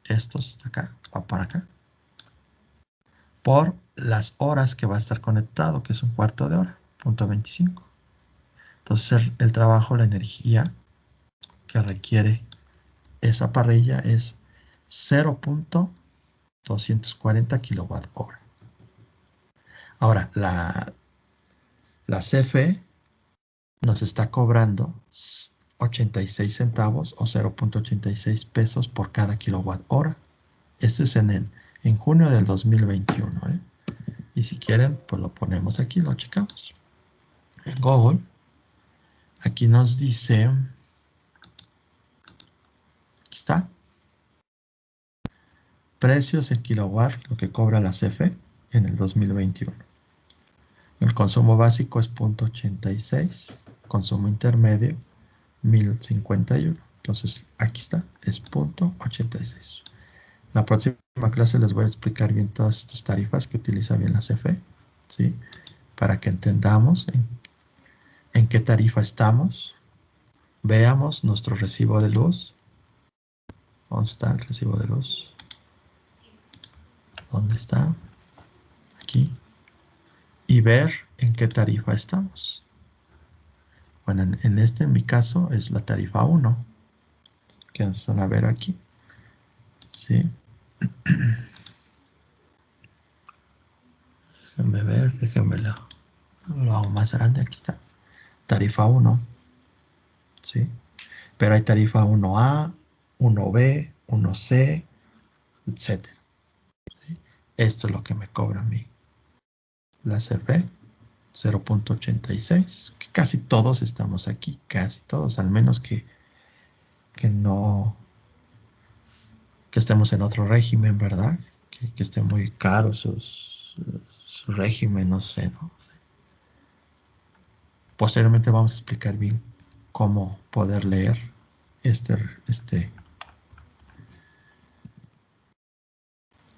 estos de acá, va para acá, por las horas que va a estar conectado, que es un cuarto de hora, 0.25. Entonces, el trabajo, la energía que requiere esa parrilla es 0.240 kilowatt hora. Ahora, la CFE nos está cobrando 86 centavos o 0.86 pesos por cada kilowatt hora. Este es en junio del 2021. Y si quieren, pues lo ponemos aquí, lo checamos. En Google, aquí nos dice, aquí está, precios en kilowatt, lo que cobra la CFE en el 2021. El consumo básico es 0.86, consumo intermedio 1051. Entonces, aquí está, es 0.86. La próxima clase les voy a explicar bien todas estas tarifas que utiliza bien la CFE, ¿sí? Para que entendamos en qué tarifa estamos. Veamos nuestro recibo de luz. ¿Dónde está el recibo de luz? ¿Dónde está? Aquí. Y ver en qué tarifa estamos. Bueno, en mi caso, es la tarifa 1. Que van a ver aquí. ¿Sí? Déjenme ver, lo hago más grande. Aquí está. Tarifa 1. ¿Sí? Pero hay tarifa 1A, 1B, 1C, etc. Esto es lo que me cobra a mí. La CFE 0.86, que casi todos estamos aquí, casi todos, al menos que no, que estemos en otro régimen, ¿verdad? Que esté muy caro su régimen, no sé, ¿no? Posteriormente vamos a explicar bien cómo poder leer este, este,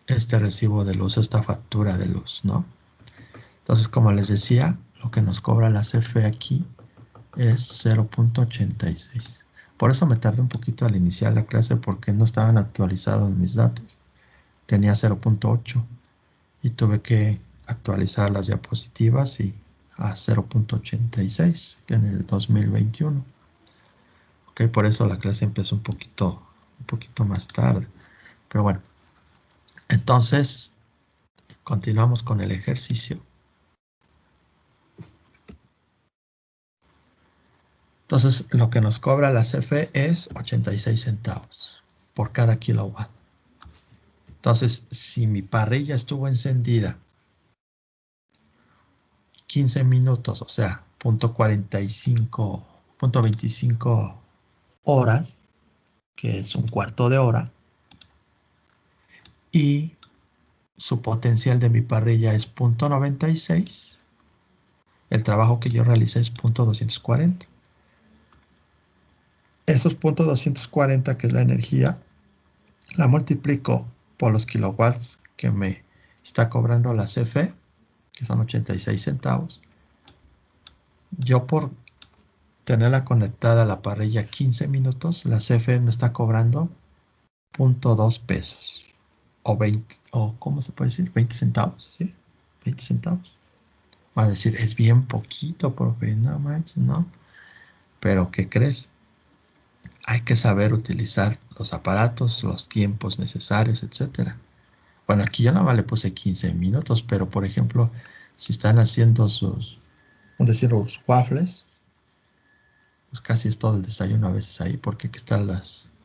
este recibo de luz, esta factura de luz, ¿no? Entonces, como les decía, lo que nos cobra la CFE aquí es 0.86. Por eso me tardé un poquito al iniciar la clase porque no estaban actualizados mis datos. Tenía 0.8 y tuve que actualizar las diapositivas y a 0.86 en el 2021. Ok, por eso la clase empezó un poquito más tarde. Pero bueno, entonces continuamos con el ejercicio. Entonces, lo que nos cobra la CFE es 86 centavos por cada kilowatt. Entonces, si mi parrilla estuvo encendida 15 minutos, o sea, punto 25 horas, que es un cuarto de hora, y su potencial de mi parrilla es punto 96, el trabajo que yo realicé es punto 240. Esos punto 240, que es la energía, la multiplico por los kilowatts que me está cobrando la CFE, que son 86 centavos. Yo por tenerla conectada a la parrilla 15 minutos, la CFE me está cobrando 0.2 pesos. O 20, o ¿cómo se puede decir? 20 centavos, ¿sí? 20 centavos. Va a decir, es bien poquito, profe, no manches, ¿no? Pero, ¿qué crees? Hay que saber utilizar los aparatos, los tiempos necesarios, etcétera. Bueno, aquí yo nada más le puse 15 minutos, pero por ejemplo, si están haciendo los waffles, pues casi es todo el desayuno a veces ahí, porque aquí están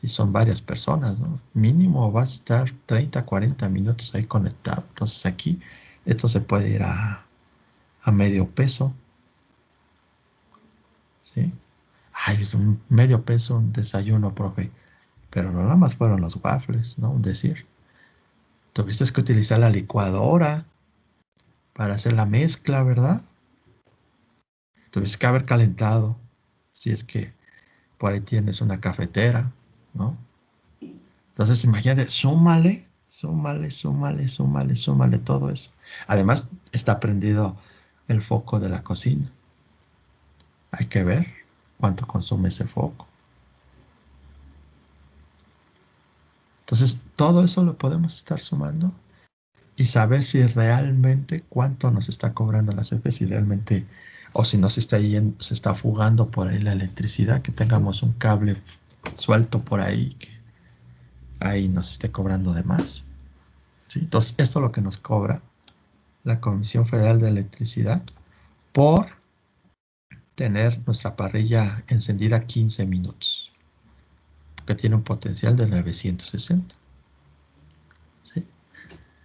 y son varias personas, ¿no? Mínimo va a estar 30, 40 minutos ahí conectado. Entonces aquí, esto se puede ir a medio peso, ¿sí? Ay, es un medio peso un desayuno, profe. Pero no nada más fueron los waffles, ¿no? Un decir. Tuviste que utilizar la licuadora para hacer la mezcla, ¿verdad? Tuviste que haber calentado, si es que por ahí tienes una cafetera, ¿no? Entonces, imagínate, súmale todo eso. Además, está prendido el foco de la cocina. Hay que ver cuánto consume ese foco. Entonces, todo eso lo podemos estar sumando y saber si realmente cuánto nos está cobrando la CFE, si realmente, o si no se está fugando por ahí la electricidad, que tengamos un cable suelto por ahí, que ahí nos esté cobrando de más. ¿Sí? Entonces, esto es lo que nos cobra la Comisión Federal de Electricidad por tener nuestra parrilla encendida 15 minutos, que tiene un potencial de 960. ¿Sí?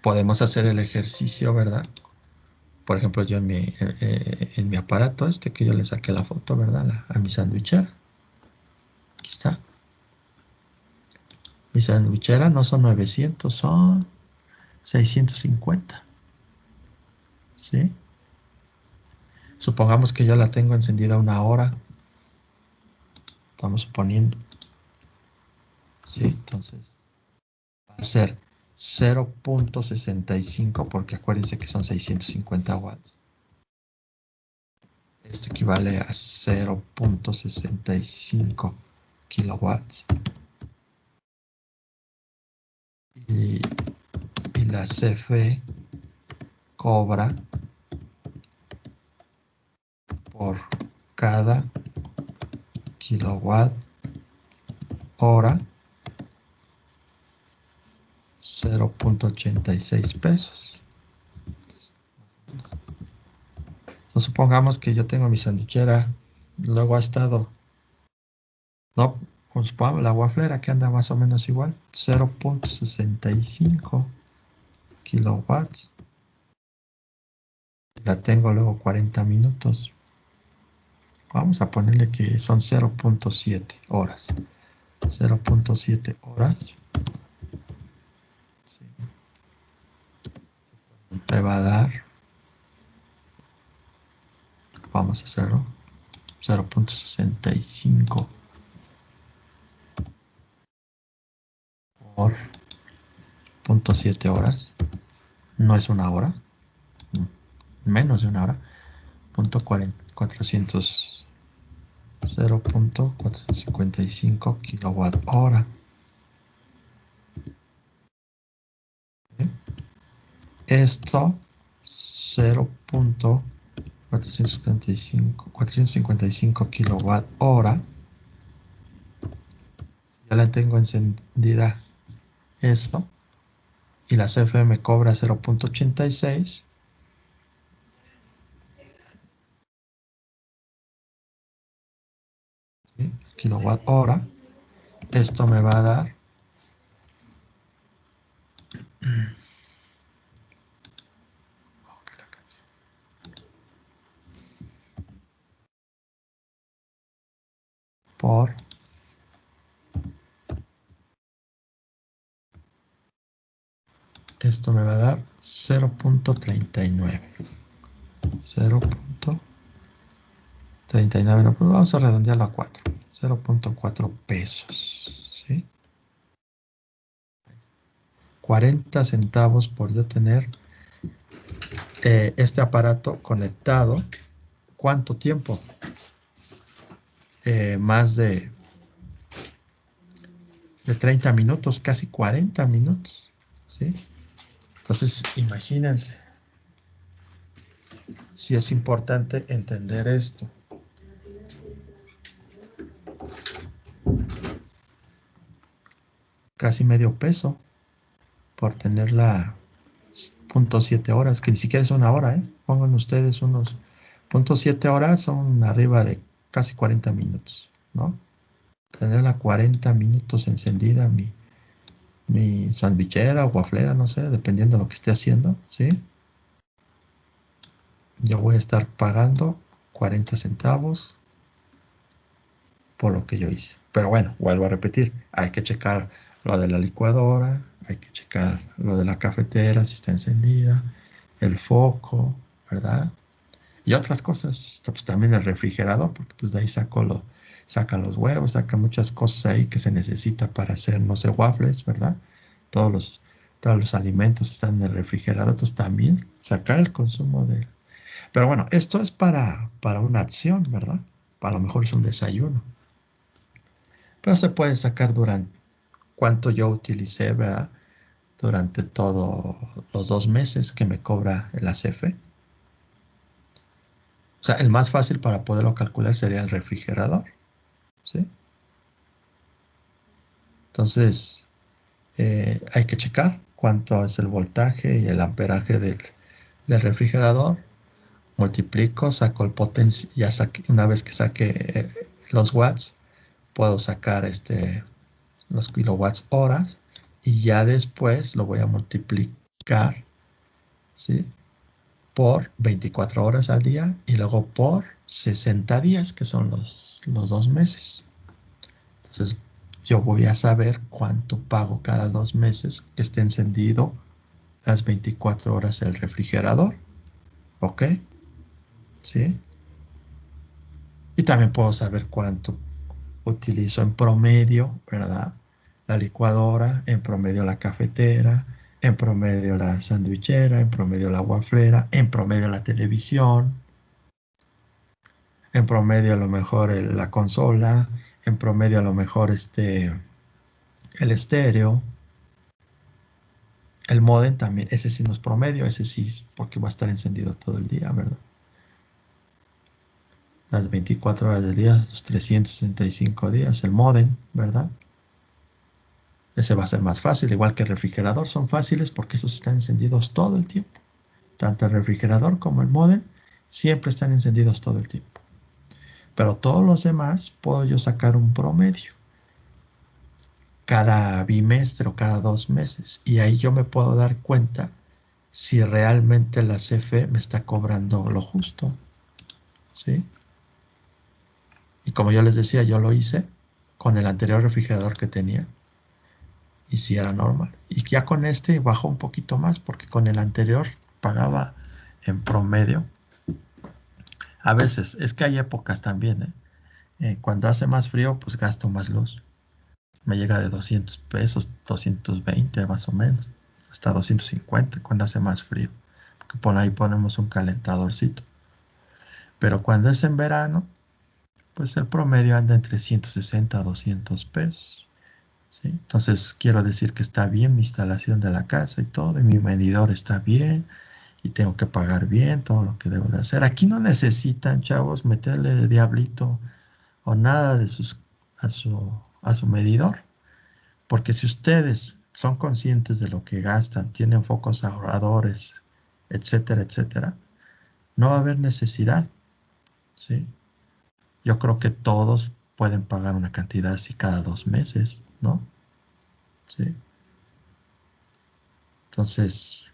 Podemos hacer el ejercicio, ¿verdad? Por ejemplo, yo en mi aparato que yo le saqué la foto, ¿verdad? A mi sandwichera. Aquí está. Mi sandwichera no son 900, son 650. ¿Sí? Supongamos que yo la tengo encendida 1 hora. Estamos suponiendo. ¿Sí? Entonces va a ser 0.65 porque acuérdense que son 650 watts. Esto equivale a 0.65 kilowatts. Y, y la CFE cobra por cada kilowatt hora 0.86 pesos. Entonces, supongamos que yo tengo mi sandwichera, luego ha estado, no, pues, supongamos la waflera que anda más o menos igual, 0.65 kilowatts. La tengo luego 40 minutos. Vamos a ponerle que son 0.7 horas. 0.7 horas. Sí. Me va a dar, vamos a hacerlo, 0.65 por 0.7 horas. No es una hora, menos de una hora. 400, 0.455 kilowatt hora. Esto 0.455 kilowatt hora. Ya la tengo encendida eso. Y la CFE me cobra 0.86. ¿Sí? Kilowatt hora. Esto me va a dar por esto me va a dar 0.39. 0.39, no, pues vamos a redondearlo a 4. 0.4 pesos. ¿Sí? 40 centavos por yo tener este aparato conectado. ¿Cuánto tiempo? Más de 30 minutos, casi 40 minutos. ¿Sí? Entonces, imagínense si es importante entender esto. Casi medio peso por tenerla 0.7 horas, que ni siquiera es una hora, ¿eh? Pongan ustedes unos 0.7 horas, son arriba de casi 40 minutos, ¿no? Tenerla 40 minutos encendida, mi sandwichera o waflera, no sé, dependiendo de lo que esté haciendo, ¿sí? Yo voy a estar pagando 40 centavos por lo que yo hice. Pero bueno, vuelvo a repetir, hay que checar lo de la licuadora, hay que checar lo de la cafetera, si está encendida, el foco, ¿verdad? Y otras cosas, pues también el refrigerador, porque pues de ahí saca los huevos, saca muchas cosas ahí que se necesita para hacer, no sé, waffles, ¿verdad? Todos los, todos los alimentos están en el refrigerador, entonces también sacar el consumo de... Pero bueno, esto es para una acción, ¿verdad? Para lo mejor es un desayuno. Pero se puede sacar durante cuánto yo utilicé, ¿verdad? Durante todos los 2 meses que me cobra el ACF. O sea, el más fácil para poderlo calcular sería el refrigerador, ¿sí? Entonces, hay que checar cuánto es el voltaje y el amperaje del refrigerador. Multiplico, saco el potencial, ya saqué, una vez que saque los watts, puedo sacar los kilowatts horas y ya después lo voy a multiplicar, ¿sí? Por 24 horas al día y luego por 60 días, que son los 2 meses. Entonces, yo voy a saber cuánto pago cada 2 meses que esté encendido las 24 horas el refrigerador. ¿Ok? ¿Sí? Y también puedo saber cuánto utilizo en promedio, ¿verdad? La licuadora, en promedio la cafetera, en promedio la sandwichera, en promedio la waflera, en promedio la televisión. En promedio a lo mejor la consola, en promedio a lo mejor el estéreo, el módem también, ese sí no es promedio, ese sí, porque va a estar encendido todo el día, ¿verdad? Las 24 horas del día, los 365 días, el módem, ¿verdad? Ese va a ser más fácil, igual que el refrigerador, son fáciles porque esos están encendidos todo el tiempo. Tanto el refrigerador como el módem siempre están encendidos todo el tiempo. Pero todos los demás puedo yo sacar un promedio cada bimestre o cada 2 meses. Y ahí yo me puedo dar cuenta si realmente la CFE me está cobrando lo justo. ¿Sí? Y como yo les decía, yo lo hice con el anterior refrigerador que tenía. Y si era normal. Y ya con este bajó un poquito más porque con el anterior pagaba en promedio. A veces, es que hay épocas también, ¿eh? Cuando hace más frío, pues gasto más luz. Me llega de 200 pesos, 220 más o menos, hasta 250 cuando hace más frío. Porque por ahí ponemos un calentadorcito. Pero cuando es en verano, pues el promedio anda entre 160 a 200 pesos. ¿Sí? Entonces quiero decir que está bien mi instalación de la casa y todo, y mi medidor está bien, y tengo que pagar bien todo lo que debo de hacer. Aquí no necesitan, chavos, meterle diablito o nada de a su medidor, porque si ustedes son conscientes de lo que gastan, tienen focos ahorradores, etcétera, etcétera, no va a haber necesidad, ¿sí? Yo creo que todos pueden pagar una cantidad así cada 2 meses, ¿no? Sí. Entonces,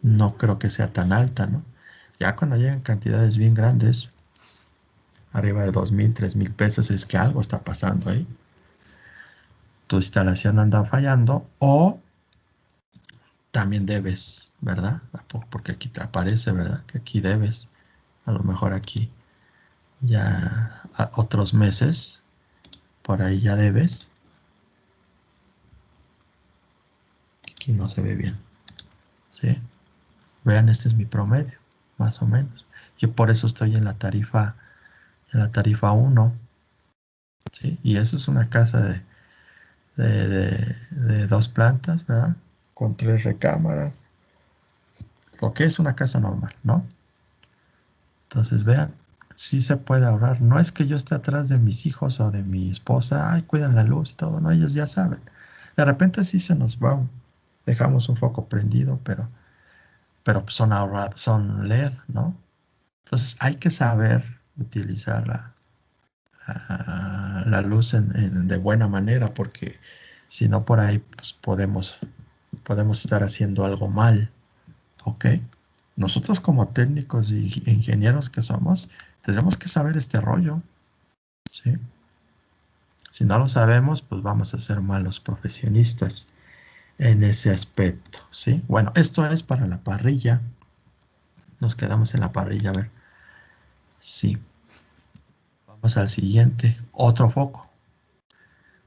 no creo que sea tan alta, ¿no? Ya cuando llegan cantidades bien grandes, arriba de 2,000, 3,000 pesos, es que algo está pasando ahí. Tu instalación anda fallando o también debes, ¿verdad? Porque aquí te aparece, ¿verdad? Que aquí debes. A lo mejor aquí ya otros meses, por ahí ya debes. Aquí no se ve bien, ¿sí? Vean, este es mi promedio, más o menos. Yo por eso estoy en la tarifa 1, ¿sí? Y eso es una casa de 2 plantas, ¿verdad? Con 3 recámaras. Lo que es una casa normal, ¿no? Entonces, vean, sí se puede ahorrar. No es que yo esté atrás de mis hijos o de mi esposa, ay, cuidan la luz y todo, no, ellos ya saben. De repente sí se nos va, dejamos un foco prendido, pero son ahorrados, son LED, ¿no? Entonces hay que saber utilizar la luz de buena manera, porque si no por ahí pues, podemos estar haciendo algo mal, ¿ok? Nosotros como técnicos y ingenieros que somos, tenemos que saber este rollo, ¿sí? Si no lo sabemos, pues vamos a ser malos profesionistas en ese aspecto, ¿sí? Bueno, esto es para la parrilla. Nos quedamos en la parrilla, a ver. Sí. Vamos al siguiente. Otro foco.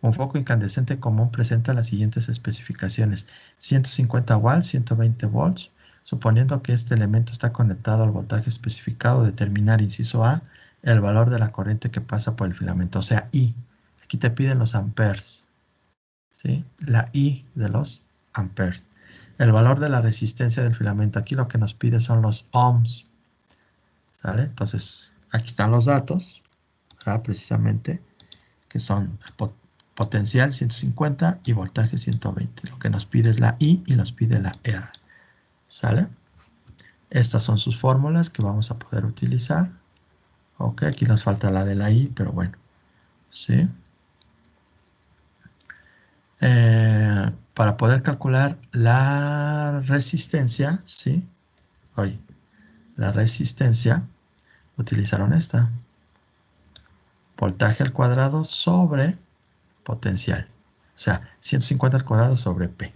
Un foco incandescente común presenta las siguientes especificaciones: 150 watts, 120 volts. Suponiendo que este elemento está conectado al voltaje especificado, determinar, inciso A, el valor de la corriente que pasa por el filamento, o sea, I. Aquí te piden los amperes, ¿sí? La I de los amperes. El valor de la resistencia del filamento. Aquí lo que nos pide son los ohms, ¿sale? Entonces, aquí están los datos, precisamente, que son potencial 150 y voltaje 120. Lo que nos pide es la I y nos pide la R. ¿Sale? Estas son sus fórmulas que vamos a poder utilizar. Ok, aquí nos falta la de la I, pero bueno. ¿Sí? Para poder calcular la resistencia, ¿sí? Oye, la resistencia, utilizaron esta. Voltaje al cuadrado sobre potencial. O sea, 150 al cuadrado sobre P.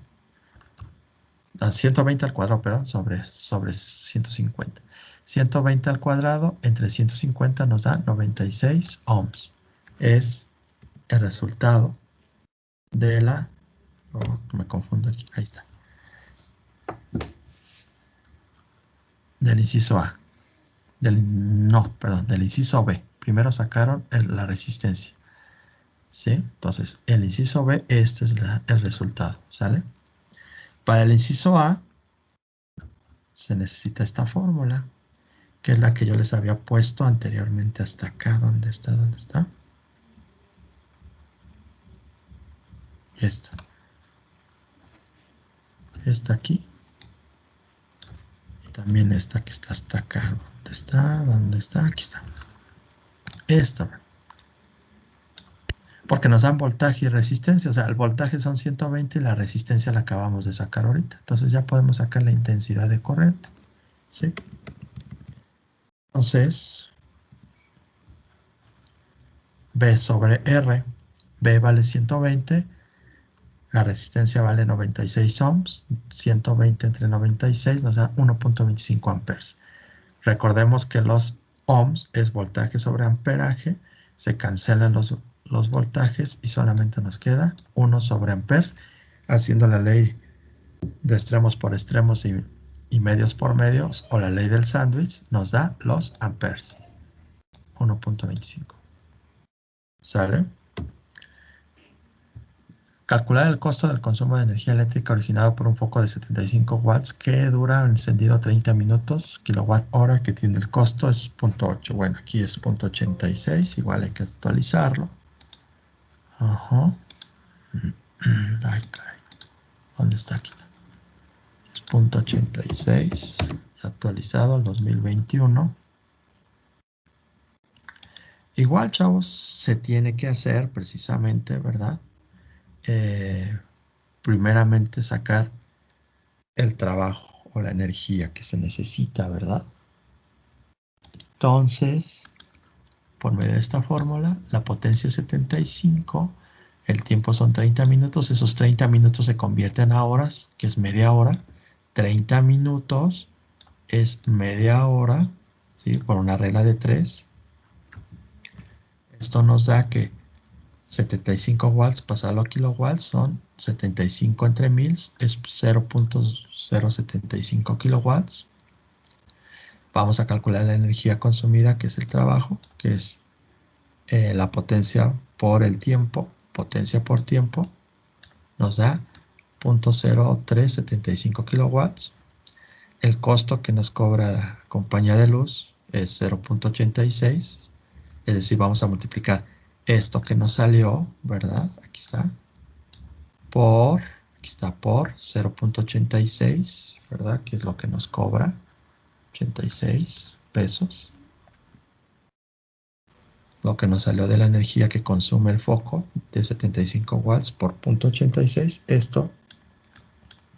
120 al cuadrado, perdón, sobre 150. 120 al cuadrado entre 150 nos da 96 ohms. Es el resultado de la... Oh, me confundo aquí. Ahí está. Del inciso A. No, perdón, del inciso B. Primero sacaron la resistencia. ¿Sí? Entonces, el inciso B, este es el resultado. ¿Sale? Para el inciso A, se necesita esta fórmula, que es la que yo les había puesto anteriormente hasta acá. ¿Dónde está? ¿Dónde está? Esta. Esta aquí. Y también esta que está hasta acá. ¿Dónde está? ¿Dónde está? Aquí está. Esta. Porque nos dan voltaje y resistencia. O sea, el voltaje son 120 y la resistencia la acabamos de sacar ahorita. Entonces ya podemos sacar la intensidad de corriente. ¿Sí? Entonces, B sobre R. B vale 120. La resistencia vale 96 ohms. 120 entre 96 nos da 1.25 amperes. Recordemos que los ohms es voltaje sobre amperaje. Se cancelan los voltajes y solamente nos queda 1 sobre amperes. Haciendo la ley de extremos por extremos y medios por medios, o la ley del sándwich, nos da los amperes. 1.25. ¿Sale? Calcular el costo del consumo de energía eléctrica originado por un foco de 75 watts que dura encendido 30 minutos, kilowatt hora que tiene el costo es 0.8. Bueno, aquí es 0.86, igual hay que actualizarlo. Ajá. Ay, caray. ¿Dónde está? Aquí está. Es 0.86, actualizado al 2021. Igual, chavos, se tiene que hacer precisamente, ¿verdad? Primeramente sacar el trabajo o la energía que se necesita, ¿verdad? Entonces, por medio de esta fórmula, la potencia es 75, el tiempo son 30 minutos, esos 30 minutos se convierten a horas, que es media hora. 30 minutos es media hora, ¿sí? Por una regla de 3. Esto nos da que 75 watts pasarlo a kilowatts son 75 entre 1000, es 0.075 kilowatts. Vamos a calcular la energía consumida, que es el trabajo, que es la potencia por el tiempo, potencia por tiempo, nos da 0.0375 kilowatts. El costo que nos cobra la compañía de luz es 0.86, es decir, vamos a multiplicar esto que nos salió, ¿verdad? Aquí está, aquí está por 0.86, ¿verdad? Que es lo que nos cobra, 86 pesos. Lo que nos salió de la energía que consume el foco de 75 watts por 0.86, esto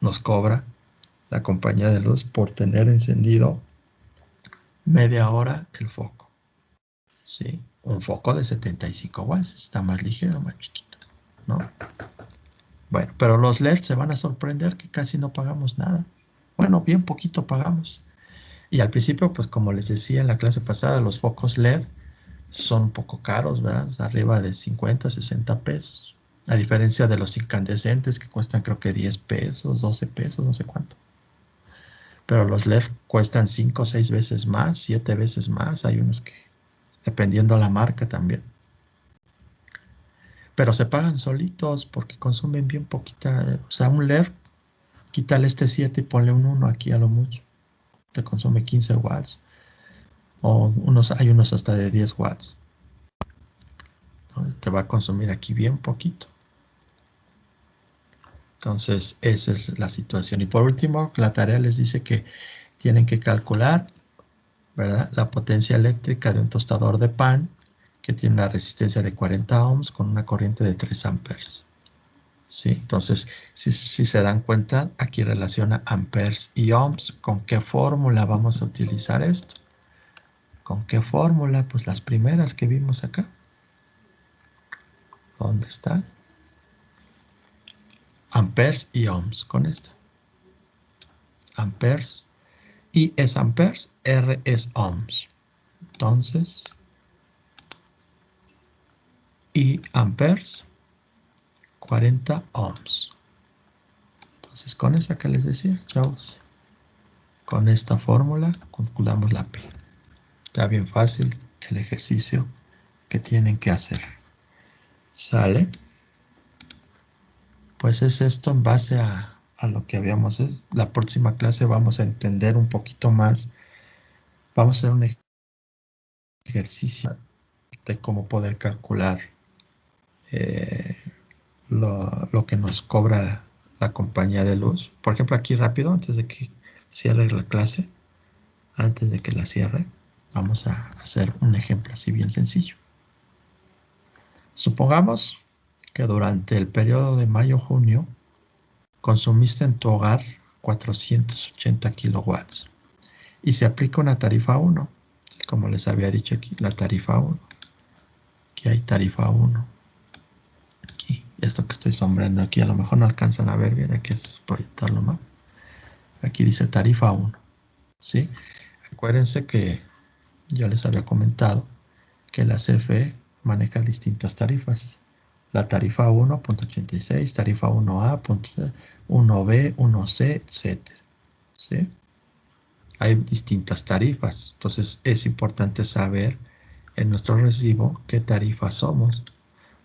nos cobra la compañía de luz por tener encendido media hora el foco. ¿Sí? Un foco de 75 watts está más ligero, más chiquito, ¿no? Bueno, pero los LED se van a sorprender que casi no pagamos nada. Bueno, bien poquito pagamos. Y al principio, pues como les decía en la clase pasada, los focos LED son un poco caros, ¿verdad? Arriba de 50, 60 pesos. A diferencia de los incandescentes que cuestan creo que 10 pesos, 12 pesos, no sé cuánto. Pero los LED cuestan 5 o 6 veces más, 7 veces más. Hay unos que, dependiendo la marca también. Pero se pagan solitos porque consumen bien poquita. O sea, un LED, quítale este 7 y ponle un 1 aquí a lo mucho. Te consume 15 watts. O hay unos hasta de 10 watts. ¿No? Te va a consumir aquí bien poquito. Entonces, esa es la situación. Y por último, la tarea les dice que tienen que calcular, ¿verdad?, la potencia eléctrica de un tostador de pan que tiene una resistencia de 40 ohms con una corriente de 3 amperes. ¿Sí? Entonces, si se dan cuenta, aquí relaciona amperes y ohms. ¿Con qué fórmula vamos a utilizar esto? ¿Con qué fórmula? Pues las primeras que vimos acá. ¿Dónde está? Amperes y ohms, con esta. Amperes. I es amperes, R es ohms. Entonces, I amperes, 40 ohms. Entonces, con esa que les decía, chavos, con esta fórmula calculamos la P. Está bien fácil, el ejercicio que tienen que hacer. ¿Sale? Pues es esto en base a lo que habíamos. La próxima clase vamos a entender un poquito más. Vamos a hacer un ejercicio de cómo poder calcular eh, lo que nos cobra la compañía de luz. Por ejemplo, aquí rápido, antes de que cierre la clase, antes de que la cierre, vamos a hacer un ejemplo así bien sencillo. Supongamos que durante el periodo de mayo-junio consumiste en tu hogar 480 kilowatts y se aplica una tarifa 1, como les había dicho aquí, la tarifa 1. Aquí hay tarifa 1. Aquí, esto que estoy sombreando aquí, a lo mejor no alcanzan a ver bien, hay que proyectarlo más. Aquí dice tarifa 1, ¿sí? Acuérdense que yo les había comentado que la CFE maneja distintas tarifas. La tarifa 1.86, tarifa 1A, 1B, 1C, etc. ¿Sí? Hay distintas tarifas. Entonces es importante saber en nuestro recibo qué tarifa somos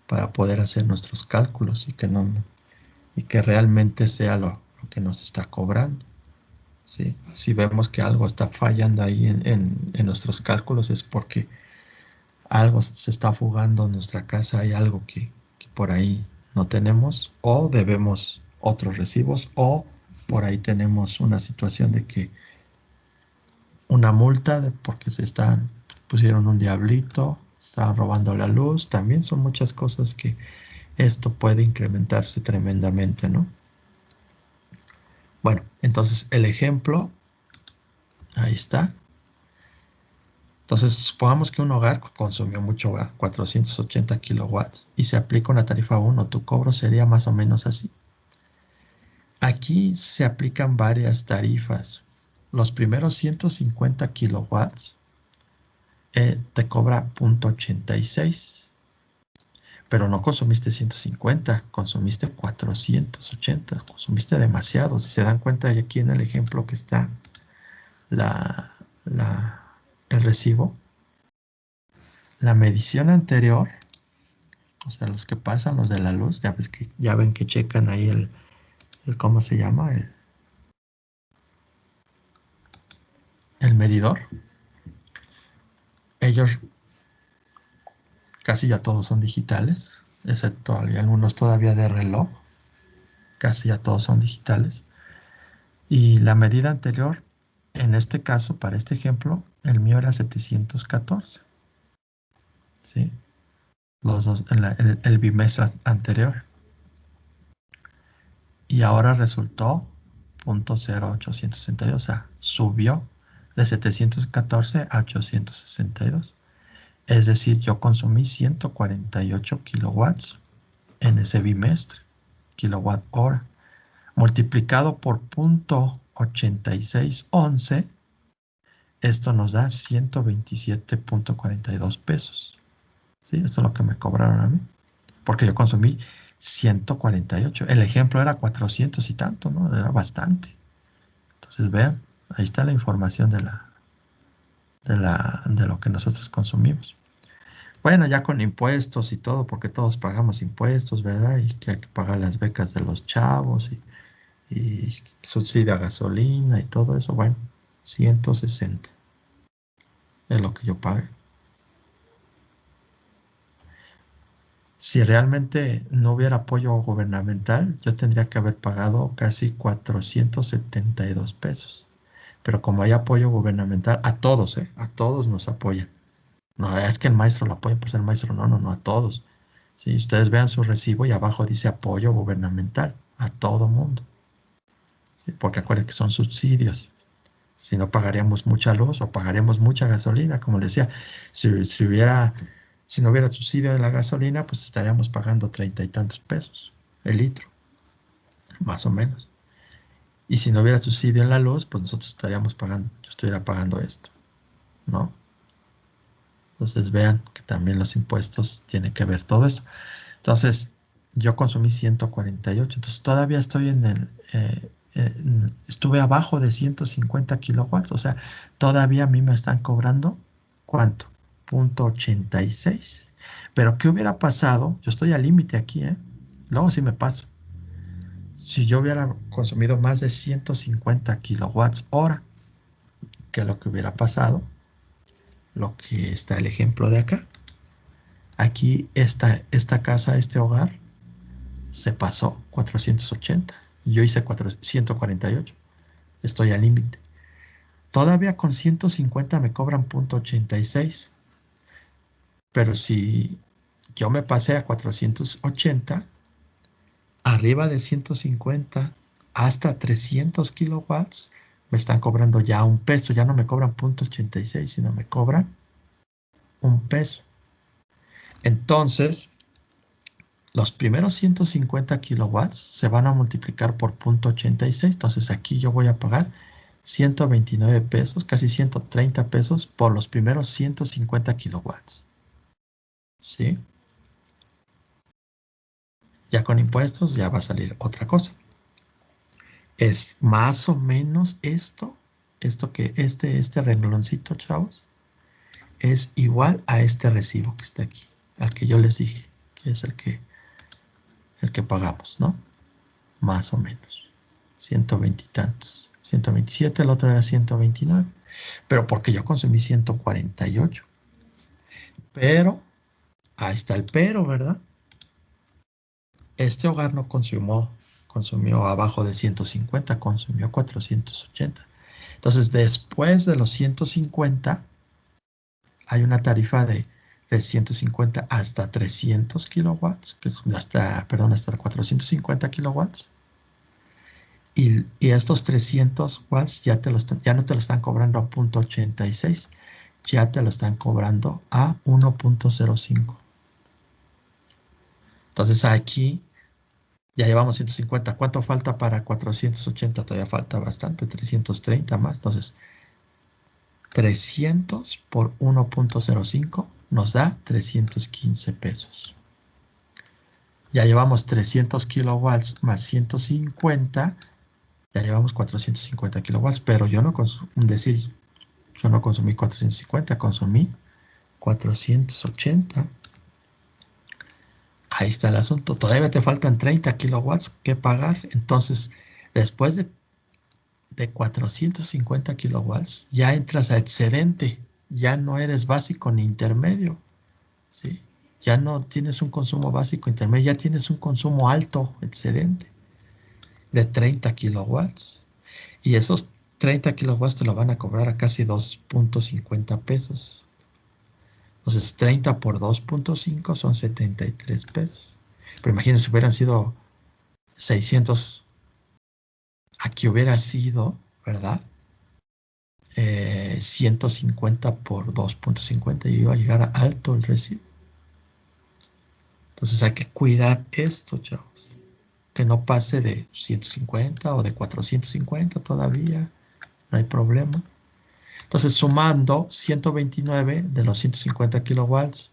para poder hacer nuestros cálculos y que realmente sea lo que nos está cobrando. ¿Sí? Si vemos que algo está fallando ahí en nuestros cálculos es porque algo se está fugando en nuestra casa, hay algo que por ahí no tenemos o debemos otros recibos o por ahí tenemos una situación de que una multa porque pusieron un diablito, estaban robando la luz, también son muchas cosas que esto puede incrementarse tremendamente, ¿no? Bueno, entonces el ejemplo, ahí está. Entonces, supongamos que un hogar consumió mucho gas, 480 kilowatts, y se aplica una tarifa 1, tu cobro sería más o menos así. Aquí se aplican varias tarifas. Los primeros 150 kilowatts te cobra 0.86, pero no consumiste 150, consumiste 480, consumiste demasiado. Si se dan cuenta, aquí en el ejemplo que está la, el recibo, la medición anterior, o sea, los que pasan, los de la luz, ya ven que checan ahí ¿cómo se llama? El medidor. Ellos casi ya todos son digitales, excepto algunos todavía de reloj. Casi ya todos son digitales. Y la medida anterior, en este caso, para este ejemplo, el mío era 714. ¿Sí? Los dos, el bimestre anterior. Y ahora resultó 0.0862, o sea, subió de 714 a 862. Es decir, yo consumí 148 kilowatts en ese bimestre, kilowatt hora, multiplicado por 0.8611, esto nos da 127.42 pesos. ¿Sí? Esto es lo que me cobraron a mí, porque yo consumí 148. El ejemplo era 400 y tanto, ¿no? Era bastante. Entonces, vean, ahí está la información de lo que nosotros consumimos. Bueno, ya con impuestos y todo, porque todos pagamos impuestos, ¿verdad? Y que hay que pagar las becas de los chavos y subsidio a gasolina y todo eso. Bueno, 160 es lo que yo pagué. Si realmente no hubiera apoyo gubernamental, yo tendría que haber pagado casi 472 pesos. Pero como hay apoyo gubernamental, a todos, ¿eh? A todos nos apoyan. No es que el maestro lo apoye por ser maestro, no, no, no, a todos. Si ustedes vean su recibo y abajo dice apoyo gubernamental, a todo mundo. ¿Sí? Porque acuérdense que son subsidios. Si no pagaríamos mucha luz o pagaríamos mucha gasolina, como les decía, si no hubiera subsidio de la gasolina, pues estaríamos pagando 30 y tantos pesos el litro, más o menos. Y si no hubiera subsidio en la luz, pues nosotros estaríamos pagando, yo estuviera pagando esto, ¿no? Entonces vean que también los impuestos tienen que ver todo eso. Entonces, yo consumí 148, entonces todavía estoy estuve abajo de 150 kilowatts, o sea, todavía a mí me están cobrando, ¿cuánto? .86. Pero ¿qué hubiera pasado? Yo estoy al límite aquí, ¿eh? Luego sí me paso. Si yo hubiera consumido más de 150 kilowatts hora, ¿qué es lo que hubiera pasado? Lo que está el ejemplo de acá. Aquí esta casa, este hogar, se pasó 480. Yo hice 148. Estoy al límite. Todavía con 150 me cobran .86. Pero si yo me pasé a 480, arriba de 150 hasta 300 kilowatts, me están cobrando ya $1. Ya no me cobran .86, sino me cobran $1. Entonces, los primeros 150 kilowatts se van a multiplicar por .86. Entonces aquí yo voy a pagar 129 pesos, casi 130 pesos por los primeros 150 kilowatts. ¿Sí? Ya con impuestos ya va a salir otra cosa. Es más o menos esto que este rengloncito, chavos, es igual a este recibo que está aquí, al que yo les dije, que es el que pagamos, ¿no? Más o menos. 120 y tantos. 127, el otro era 129. Pero porque yo consumí 148. Pero, ahí está el pero, ¿verdad? Este hogar no consumió abajo de 150, consumió 480. Entonces, después de los 150, hay una tarifa de 150 hasta 300 kilowatts, que es hasta 450 kilowatts. Y estos 300 watts ya no te lo están cobrando a .86, ya te lo están cobrando a 1.05. Entonces aquí ya llevamos 150. ¿Cuánto falta para 480? Todavía falta bastante, 330 más. Entonces, 300 por 1.05 nos da 315 pesos. Ya llevamos 300 kilowatts más 150, ya llevamos 450 kilowatts, pero yo no consumí 450, consumí 480. Ahí está el asunto. Todavía te faltan 30 kilowatts que pagar. Entonces, después de 450 kilowatts, ya entras a excedente. Ya no eres básico ni intermedio. ¿Sí? Ya no tienes un consumo básico intermedio, ya tienes un consumo alto, excedente, de 30 kilowatts. Y esos 30 kilowatts te lo van a cobrar a casi 2.50 pesos. Entonces, 30 por 2.5 son 73 pesos. Pero imagínense, si hubieran sido 600, aquí hubiera sido, ¿verdad? 150 por 2.50 y iba a llegar a alto el recibo. Entonces hay que cuidar esto, chavos. Que no pase de 150 o de 450 todavía. No hay problema. Entonces, sumando 129 de los 150 kilowatts,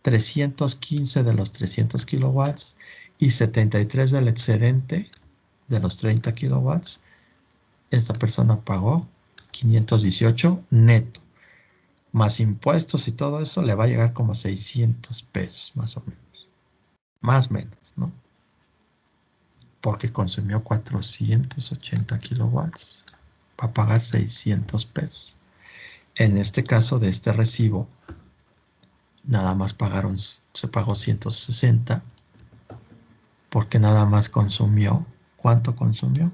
315 de los 300 kilowatts y 73 del excedente de los 30 kilowatts, esta persona pagó 518 neto. Más impuestos y todo eso, le va a llegar como 600 pesos, más o menos. Más o menos, ¿no? Porque consumió 480 kilowatts. Va a pagar 600 pesos. En este caso de este recibo, nada más se pagó 160 porque nada más consumió. ¿Cuánto consumió?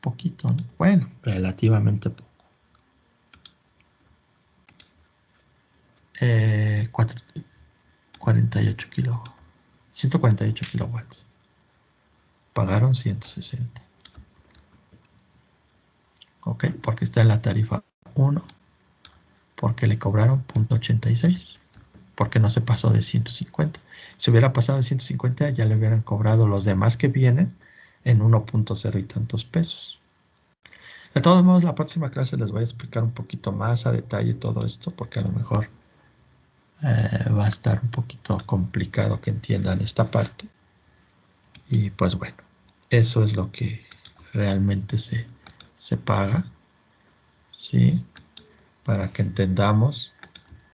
Poquito, ¿no? Bueno, relativamente poco. 48 kilowatts. 148 kilowatts. Pagaron 160. ¿Ok? Porque está en la tarifa 1. Porque le cobraron .86. Porque no se pasó de 150. Si hubiera pasado de 150, ya le hubieran cobrado los demás que vienen en 1.0 y tantos pesos. De todos modos, la próxima clase les voy a explicar un poquito más a detalle todo esto, porque a lo mejor va a estar un poquito complicado que entiendan esta parte. Y pues bueno, eso es lo que realmente se paga, ¿sí? Para que entendamos